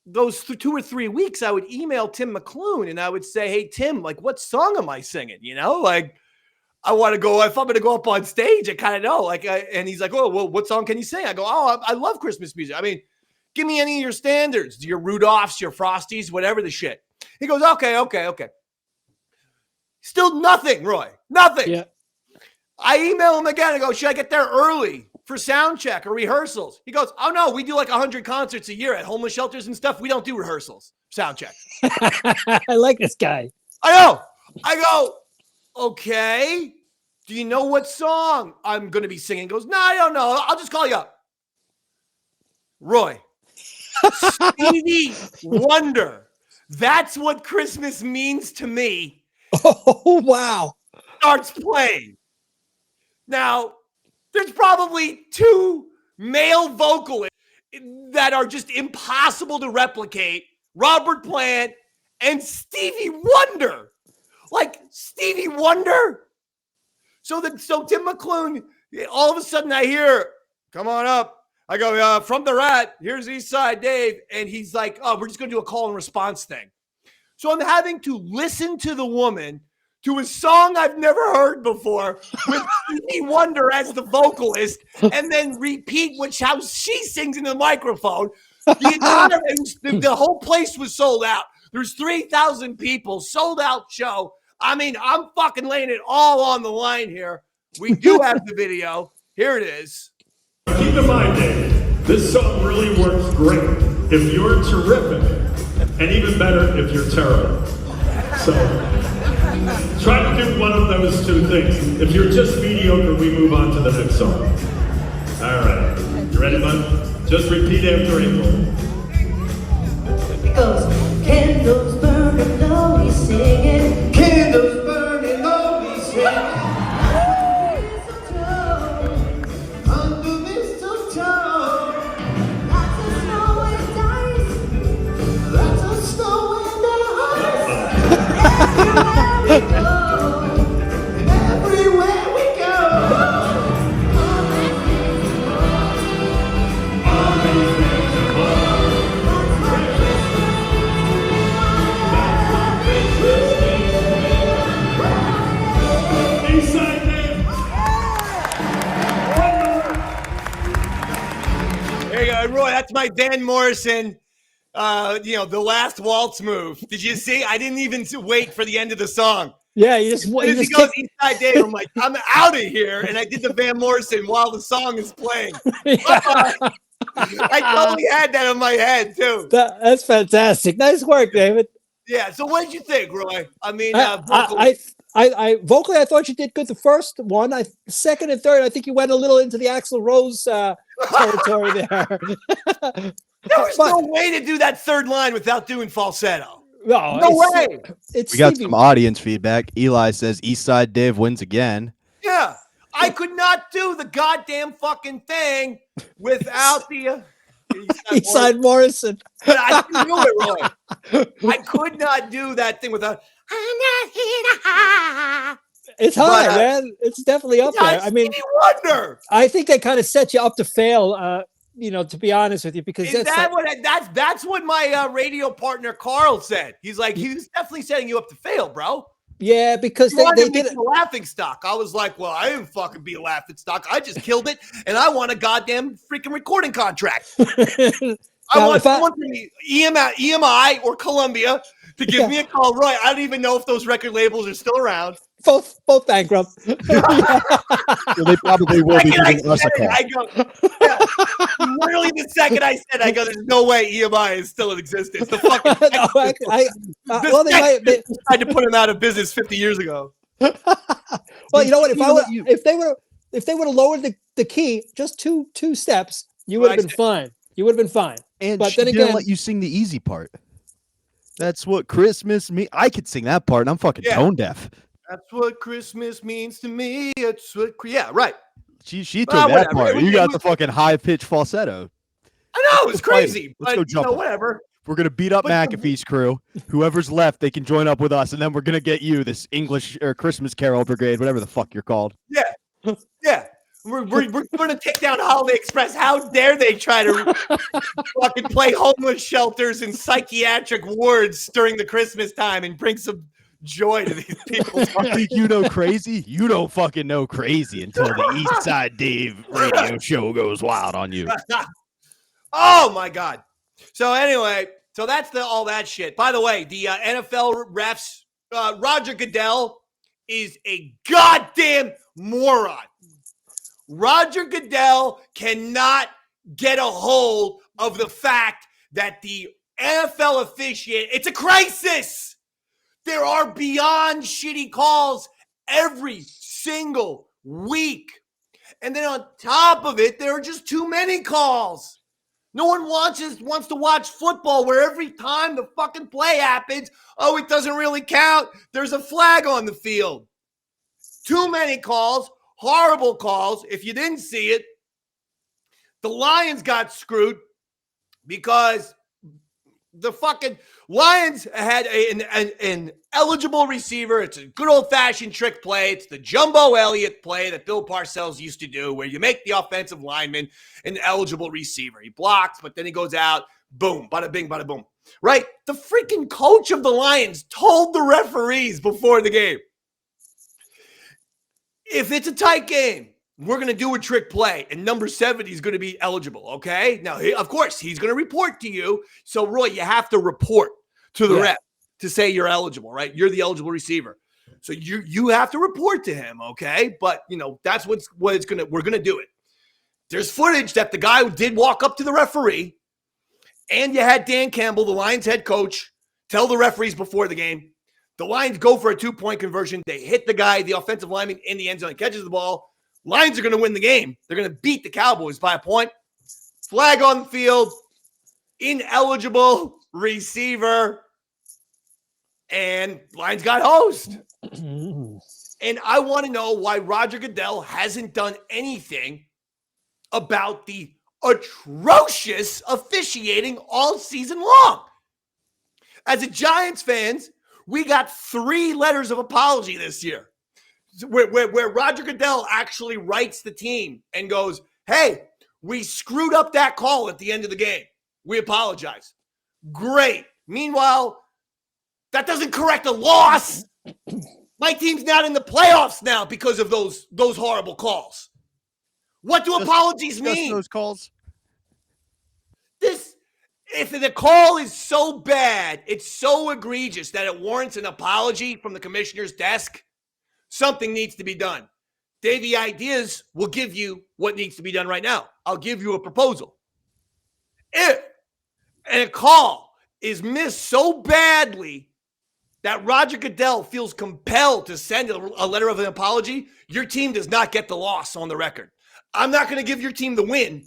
S5: those 2 or 3 weeks, I would email Tim McClune and I would say, hey, Tim, like, what song am I singing? Like, I want to go, if I'm going to go up on stage, I kind of know. And he's like, oh, well, what song can you sing? I go, oh, I love Christmas music. I mean, give me any of your standards, your Rudolphs, your Frosties, whatever the shit. He goes, okay. Still nothing, Roy. Nothing.
S4: Yeah.
S5: I email him again. I go, should I get there early for sound check or rehearsals? He goes, oh, no, we do like 100 concerts a year at homeless shelters and stuff. We don't do rehearsals, sound check.
S4: I like this guy.
S5: I know. I go, okay. Do you know what song I'm going to be singing? He goes, no, I don't know. I'll just call you up. Roy. Stevie Wonder. That's what Christmas means to me.
S4: Oh, wow.
S5: Starts playing. Now, there's probably 2 male vocalists that are just impossible to replicate. Robert Plant and Stevie Wonder. Like, Stevie Wonder? So Tim McClune, all of a sudden I hear, come on up. I go, from the Rat, here's Eastside Dave. And he's like, oh, we're just going to do a call and response thing. So I'm having to listen to the woman to a song I've never heard before with Stevie Wonder as the vocalist and then repeat how she sings in the microphone. The whole place was sold out. There's 3,000 people, sold out show. I mean, I'm fucking laying it all on the line here. We do have the video. Here it is.
S10: Keep in mind, Dave, this song really works great if you're terrific, and even better if you're terrible. So try to do one of those 2 things. If you're just mediocre, we move on to the next song. All right. You ready, bud? Just repeat after April.
S3: It goes, candles burning low, he's singing. Candles burning low, he's singing.
S5: Roy, that's my Van Morrison, the last waltz move. Did you see? I didn't even wait for the end of the song.
S4: Yeah, you just wait.
S5: He goes Eastside Dave. I'm like, I'm out of here, and I did the Van Morrison while the song is playing. I totally had that in my head too.
S4: That's fantastic. Nice work, David.
S5: Yeah. So, what did you think, Roy? I mean,
S4: vocally, I thought you did good. The first one, second and third, I think you went a little into the Axl Rose territory there.
S5: There was no way to do that third line without doing falsetto.
S4: No way.
S6: We got some audience feedback. Eli says Eastside Dave wins again.
S5: Yeah. I could not do the goddamn fucking thing without the
S4: Eastside Morrison.
S5: But I can do it, Roy. I could not do that thing without. I'm not here to hide.
S4: It's high,
S5: But,
S4: man. It's definitely up there. I mean,
S5: Stevie Wonder.
S4: I think they kind of set you up to fail. To be honest with you, because
S5: That's what my radio partner Carl said. He's like, he was definitely setting you up to fail, bro.
S4: Yeah, because
S5: they did a laughing stock. I was like, well, I didn't fucking be a laughing stock. I just killed it, and I want a goddamn freaking recording contract. I want someone from EMI or Columbia to give me a call. Roy, I don't even know if those record labels are still around.
S4: Both bankrupt.
S6: Well, they probably will be giving us a call.
S5: I go, literally the second I said, I go, there's no way EMI is still in existence. The fucking they tried to put them out of business 50 years ago.
S4: Well, you know what? If they would have lowered the key just two steps, you would have been fine. You would have been fine.
S6: But then again, let you sing the easy part. That's what Christmas means. I could sing that part, and I'm fucking tone deaf.
S5: That's what Christmas means to me. It's what, right.
S6: She took that part. You got the fucking high pitched falsetto.
S5: I know, it's crazy.
S6: Let's go jump.
S5: Whatever.
S6: We're gonna beat up McAfee's crew. Whoever's left, they can join up with us, and then we're gonna get you this English or Christmas Carol Brigade, whatever the fuck you're called.
S5: Yeah. We're going to take down Holiday Express. How dare they try to fucking play homeless shelters and psychiatric wards during the Christmas time and bring some joy to these people.
S6: I think you know crazy. You don't fucking know crazy until the East Side Dave radio show goes wild on you.
S5: Oh my God. So anyway, that's all that shit. By the way, the NFL refs, Rodger Goodell is a goddamn moron. Rodger Goodell cannot get a hold of the fact that the NFL officiate, it's a crisis. There are beyond shitty calls every single week. And then on top of it, there are just too many calls. No one wants to watch football where every time the fucking play happens, it doesn't really count. There's a flag on the field. Too many calls. Horrible calls. If you didn't see it, the Lions got screwed because the fucking Lions had an eligible receiver. It's a good old-fashioned trick play. It's the Jumbo Elliott play that Bill Parcells used to do where you make the offensive lineman an eligible receiver. He blocks, but then he goes out. Boom. Bada bing, bada boom. Right? The freaking coach of the Lions told the referees before the game, if it's a tight game, we're going to do a trick play, and number 70 is going to be eligible, okay? Now, of course, he's going to report to you. So, Roy, you have to report to the rep to say you're eligible, right? You're the eligible receiver. So you have to report to him, okay? But, that's we're going to do it. There's footage that the guy did walk up to the referee, and you had Dan Campbell, the Lions head coach, tell the referees before the game, the Lions go for a 2-point conversion. They hit the guy, the offensive lineman, in the end zone. He catches the ball. Lions are going to win the game. They're going to beat the Cowboys by a point. Flag on the field. Ineligible receiver. And Lions got hosed. And I want to know why Rodger Goodell hasn't done anything about the atrocious officiating all season long. As a Giants fans, we got 3 letters of apology this year where Rodger Goodell actually writes the team and goes, hey, we screwed up that call at the end of the game. We apologize. Great. Meanwhile, that doesn't correct a loss. My team's not in the playoffs now because of those horrible calls. What do apologies mean?
S6: Those calls.
S5: If the call is so bad, it's so egregious that it warrants an apology from the commissioner's desk, something needs to be done. Davey Ideas will give you what needs to be done right now. I'll give you a proposal. If a call is missed so badly that Rodger Goodell feels compelled to send a letter of an apology, your team does not get the loss on the record. I'm not going to give your team the win.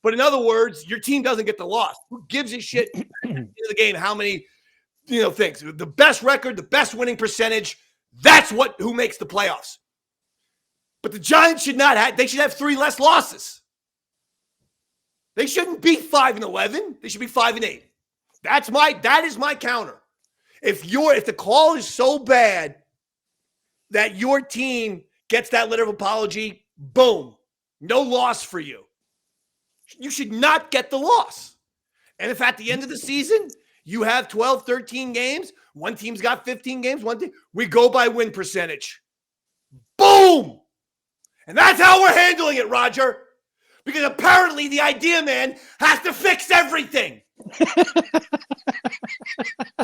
S5: But in other words, your team doesn't get the loss. Who gives a shit at the end of the game how many things? The best record, the best winning percentage, that's who makes the playoffs. But the Giants should have 3 less losses. They shouldn't be 5-11. They should be 5-8. That is my counter. If the call is so bad that your team gets that letter of apology, boom, no loss for you. You should not get the loss. And if at the end of the season, you have 12, 13 games, one team's got 15 games, we go by win percentage. Boom! And that's how we're handling it, Rodger. Because apparently the idea man has to fix everything.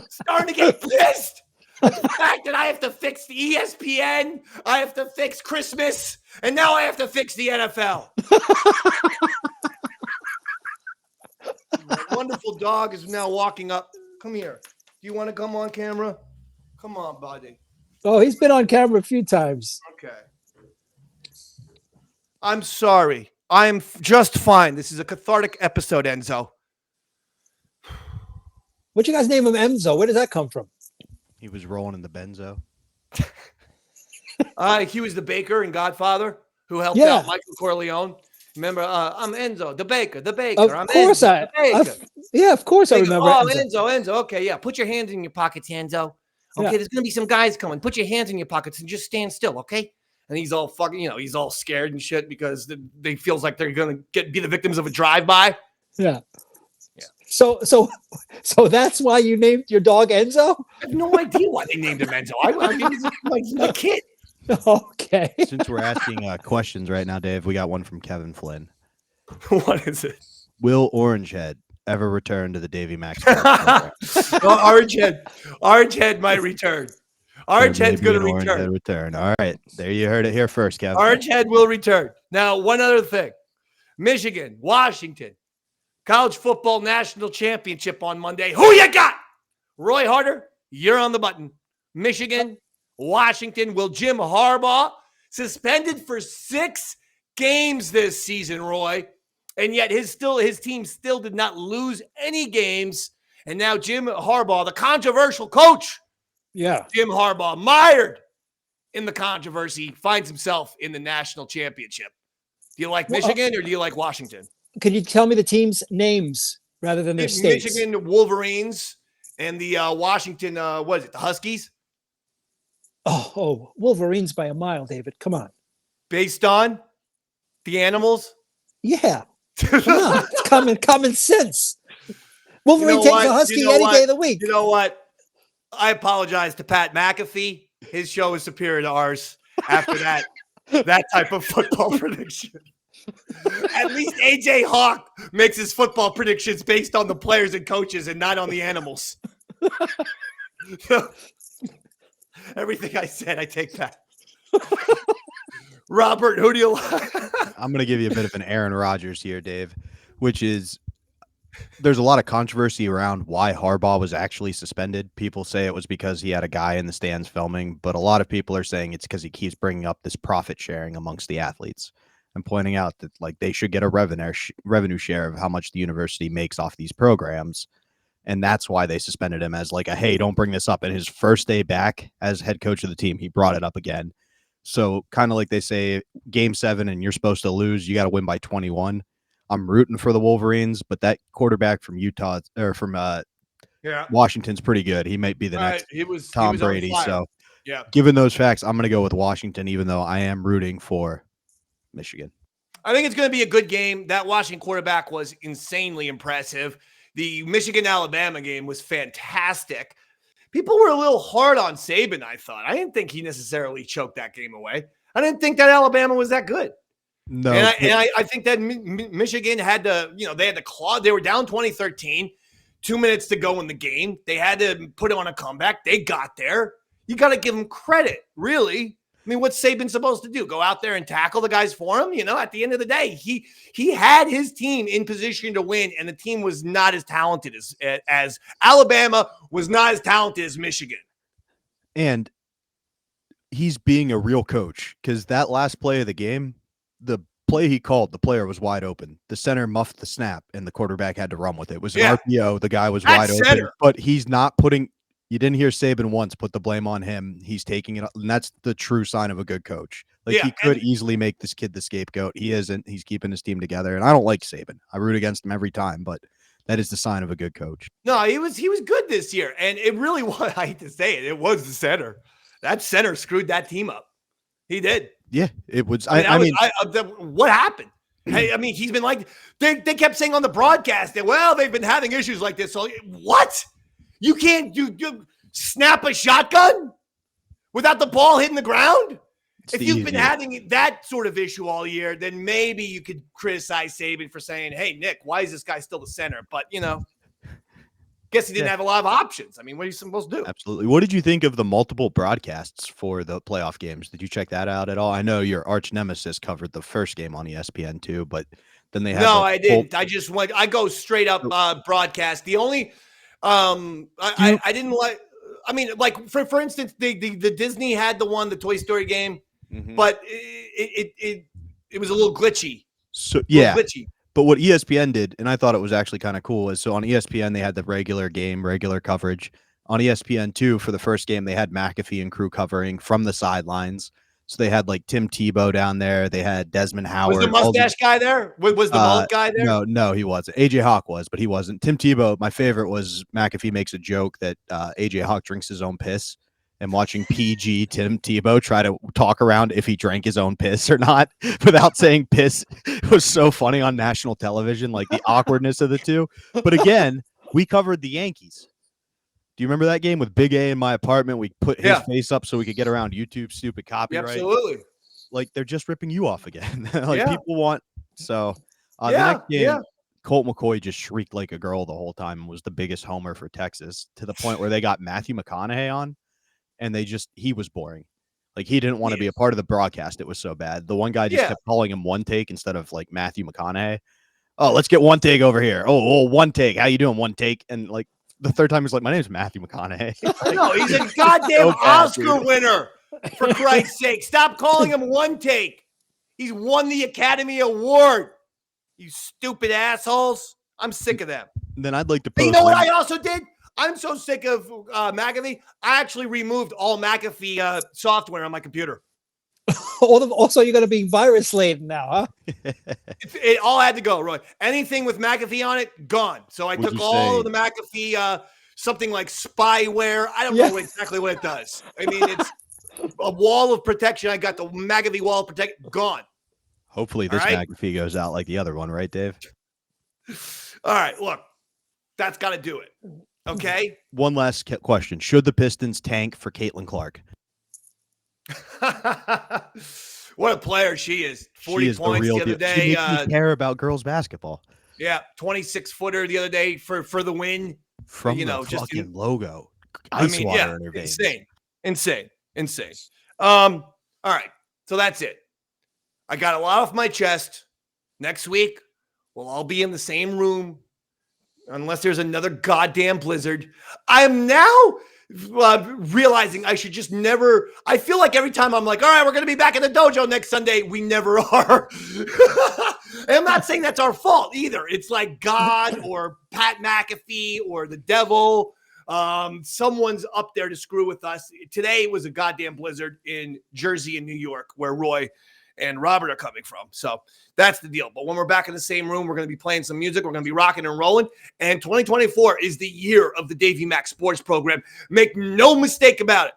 S5: Starting to get pissed. The fact that I have to fix the ESPN, I have to fix Christmas, and now I have to fix the NFL. My wonderful dog is now walking up. Come here. Do you want to come on camera? Come on, buddy.
S4: Oh, he's been on camera a few times.
S5: Okay. I'm sorry. I'm just fine. This is a cathartic episode, Enzo.
S4: What you guys name him Enzo? Where does that come from?
S6: He was rolling in the benzo.
S5: He was the baker in Godfather who helped out Michael Corleone. Remember, I'm Enzo, the baker.
S4: Of course I remember.
S5: Oh, Enzo. Okay, yeah. Put your hands in your pockets, Enzo. Okay, there's going to be some guys coming. Put your hands in your pockets and just stand still, okay? And he's all fucking, he's all scared and shit because they feels like they're going to be the victims of a drive-by.
S4: Yeah. So that's why you named your dog Enzo?
S5: I have no idea why they named him Enzo. He's my kid.
S4: Okay.
S6: Since we're asking questions right now, Dave, we got one from Kevin Flynn.
S5: What is it?
S6: Will Orangehead ever return to the Davey Mac Sports Program?
S5: Well, Orangehead might return. Orangehead's going to
S6: return. All right. There you heard it here first, Kevin.
S5: Orangehead will return. Now, one other thing. Michigan, Washington, College Football National Championship on Monday. Who you got? Roy Harder, you're on the button. Michigan, Washington. Will Jim Harbaugh, suspended for 6 games this season, Roy, and yet his team still did not lose any games. And now Jim Harbaugh, the controversial coach, Jim Harbaugh, mired in the controversy, finds himself in the national championship. Do you like Michigan or do you like Washington?
S4: Could you tell me the teams' names rather than their states?
S5: Michigan Wolverines and the Washington, what is it, the Huskies?
S4: Oh, Wolverines by a mile, David. Come on.
S5: Based on the animals?
S4: Yeah. Come on. It's common sense. Wolverine takes a Husky any day of the week.
S5: You know what? I apologize to Pat McAfee. His show is superior to ours after that type of football prediction. At least AJ Hawk makes his football predictions based on the players and coaches and not on the animals. Everything I said, I take back. Robert, who do you like?
S6: I'm going to give you a bit of an Aaron Rodgers here, Dave, which is there's a lot of controversy around why Harbaugh was actually suspended. People say it was because he had a guy in the stands filming, but a lot of people are saying it's because he keeps bringing up this profit sharing amongst the athletes and pointing out that they should get a revenue share of how much the university makes off these programs. And that's why they suspended him as hey, don't bring this up. And his first day back as head coach of the team, he brought it up again. So kind of like they say, game 7 and you're supposed to lose, you got to win by 21. I'm rooting for the Wolverines, but that quarterback from Utah or from Washington's pretty good. He might be the next Tom Brady. So given those facts, I'm going to go with Washington, even though I am rooting for Michigan.
S5: I think it's going to be a good game. That Washington quarterback was insanely impressive. The Michigan-Alabama game was fantastic. People were a little hard on Saban, I thought. I didn't think he necessarily choked that game away. I didn't think that Alabama was that good.
S6: No.
S5: And I think that Michigan had to, they had to claw. They were down 2013, 2 minutes to go in the game. They had to put on a comeback. They got there. You got to give them credit, really. I mean, what's Saban supposed to do? Go out there and tackle the guys for him? At the end of the day, he had his team in position to win, and the team was not as talented as Alabama was not as talented as Michigan.
S6: And he's being a real coach because that last play of the game, the play he called, the player was wide open. The center muffed the snap, and the quarterback had to run with it. It was an RPO. The guy was wide open, but he's not putting – you didn't hear Saban once put the blame on him. He's taking it, and that's the true sign of a good coach. He could easily make this kid the scapegoat. He isn't. He's keeping his team together, and I don't like Saban. I root against him every time, but that is the sign of a good coach.
S5: No, he was good this year, and it really was. I hate to say it, it was the center. That center screwed that team up. He did.
S6: Yeah, it was.
S5: What happened? Hey, I mean, he's been like, they kept saying on the broadcast that, well, they've been having issues like this. So what? You can't you snap a shotgun without the ball hitting the ground? If you've been having that sort of issue all year, then maybe you could criticize Saban for saying, hey, Nick, why is this guy still the center? But, guess he didn't have a lot of options. I mean, what are you supposed to do?
S6: Absolutely. What did you think of the multiple broadcasts for the playoff games? Did you check that out at all? I know your arch nemesis covered the first game on ESPN too, but then they had
S5: I didn't. I go straight up broadcast. The only I didn't like. I mean, like for instance, the Disney had the Toy Story game, but it was a little glitchy.
S6: So yeah.
S5: Glitchy.
S6: But what ESPN did, and I thought it was actually kind of cool, is so on ESPN, they had the regular coverage. On ESPN2, for the first game, they had McAfee and crew covering from the sidelines. So they had like Tim Tebow down there. They had Desmond Howard.
S5: Was the mustache guy there? Was the mullet guy there?
S6: No, he wasn't. AJ Hawk was, but he wasn't. Tim Tebow, my favorite was McAfee makes a joke that AJ Hawk drinks his own piss. And watching PG Tim Tebow try to talk around if he drank his own piss or not without saying piss was so funny on national television, like the awkwardness of the two. But again, we covered the Yankees. Do you remember that game with Big A in my apartment? We put his face up so we could get around YouTube stupid copyright.
S5: Absolutely.
S6: Like they're just ripping you off again. People want. So the next game, Colt McCoy just shrieked like a girl the whole time and was the biggest homer for Texas to the point where they got Matthew McConaughey on. And he was boring. Like he didn't want to be a part of the broadcast. It was so bad. The one guy just kept calling him One Take instead of like Matthew McConaughey. Oh, let's get One Take over here. Oh, One Take. How you doing? One Take. And like the third time he's like, my name's Matthew McConaughey.
S5: I know he's a goddamn Oscar winner. For Christ's sake, stop calling him One Take. He's won the Academy Award. You stupid assholes. I'm sick of them.
S6: And then I'd like to post.
S5: You know what I also did? I'm so sick of McAfee. I actually removed all McAfee software on my computer.
S4: Also, you're going to be virus laden now, huh?
S5: It all had to go, Roy. Anything with McAfee on it, gone. So I took all of the McAfee, something like spyware. I don't know exactly what it does. I mean, it's a wall of protection. I got the McAfee wall of protection, gone.
S6: Hopefully this McAfee goes out like the other one, right, Dave?
S5: All right, look, that's got to do it. Okay.
S6: One last question. Should the Pistons tank for Caitlin Clark?
S5: What a player she is. 40 points the other day.
S6: She makes me care about girls basketball.
S5: Yeah. 26-footer the other day for the win.
S6: From the fucking logo. Ice water in her veins.
S5: Insane. All right. So that's it. I got a lot off my chest. Next week, we'll all be in the same room. Unless there's another goddamn blizzard. I am now realizing I should just never. I feel like every time I'm like, all right, we're going to be back in the dojo next Sunday. We never are. And I'm not saying that's our fault either. It's like God or Pat McAfee or the devil. Someone's up there to screw with us. Today was a goddamn blizzard in Jersey and New York where Roy and Robert are coming from. So that's the deal. But when we're back in the same room, we're going to be playing some music. We're going to be rocking and rolling. And 2024 is the year of the Davey Mac Sports Program. Make no mistake about it.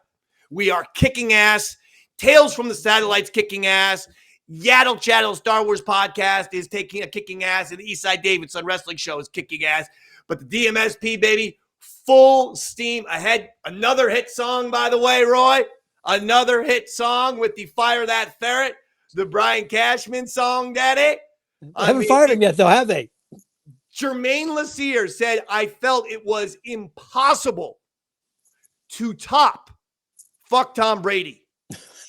S5: We are kicking ass. Tales from the Satellites kicking ass. Yaddle Chaddle Star Wars podcast is kicking ass. And the Eastside Davidson Wrestling Show is kicking ass. But the DMSP, baby, full steam ahead. Another hit song, by the way, Roy. Another hit song with the Fire That Ferret. The Brian Cashman song, Daddy.
S4: I haven't fired him yet, though, have they?
S5: Jermaine Lassier said, I felt it was impossible to top fuck Tom Brady.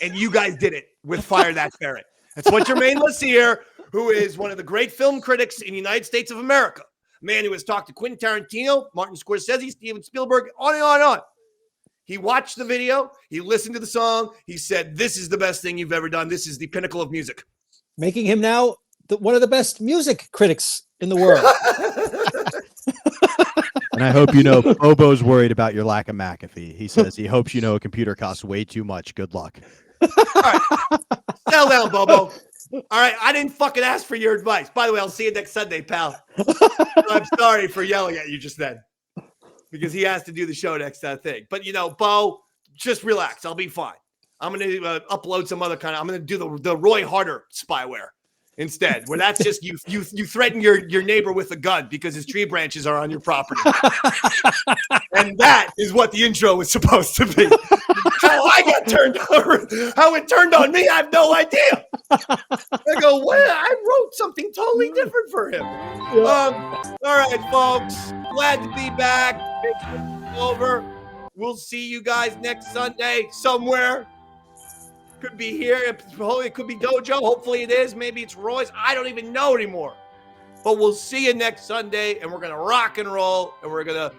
S5: And you guys did it with Fire That Ferret. That's what Jermaine Lassier, who is one of the great film critics in the United States of America, man who has talked to Quentin Tarantino, Martin Scorsese, Steven Spielberg, on and on and on. He watched the video. He listened to the song. He said, this is the best thing you've ever done. This is the pinnacle of music.
S4: Making him now one of the best music critics in the world.
S6: And I hope you know Bobo's worried about your lack of McAfee. He says he hopes you know a computer costs way too much. Good luck.
S5: All right. Settle down, Bobo. All right. I didn't fucking ask for your advice. By the way, I'll see you next Sunday, pal. I'm sorry for yelling at you just then. Because he has to do the show next thing. But, Bo, just relax. I'll be fine. I'm going to upload some other I'm going to do the Roy Harder spyware instead, where that's just you threaten your neighbor with a gun because his tree branches are on your property. And that is what the intro was supposed to be. How I got turned over, how it turned on me, I have no idea. I go, well, I wrote something totally different for him. All right, folks. Glad to be back. Over. We'll see you guys next Sunday somewhere. Could be here. It could be Dojo. Hopefully it is. Maybe it's Roy's. I don't even know anymore. But we'll see you next Sunday, and we're gonna rock and roll, and we're gonna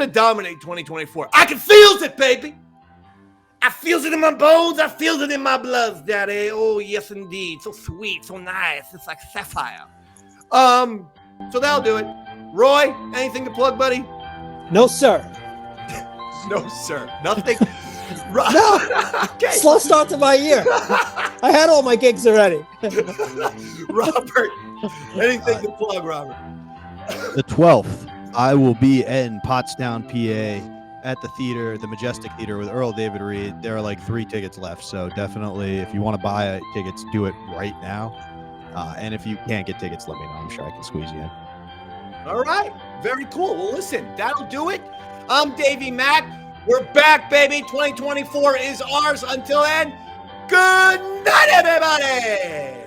S5: dominate 2024. I can feel it, baby. I feels it in my bones. I feels it in my blood, Daddy. Oh yes, indeed. So sweet, so nice. It's like sapphire. So that'll do it. Roy, anything to plug, buddy?
S4: No, sir.
S5: No, sir. Nothing.
S4: No.
S5: Okay.
S4: Slow start to my year. I had all my gigs already.
S5: Robert, anything to plug, Robert?
S6: The 12th, I will be in Pottstown, PA, at the theater, the Majestic Theater with Earl David Reed. There are like 3 tickets left, so definitely, if you want to buy tickets, do it right now. And if you can't get tickets, let me know. I'm sure I can squeeze you in.
S5: All right. Very cool. Well, listen, that'll do it. I'm Davey Mac. We're back, baby. 2024 is ours. Until then, good night, everybody.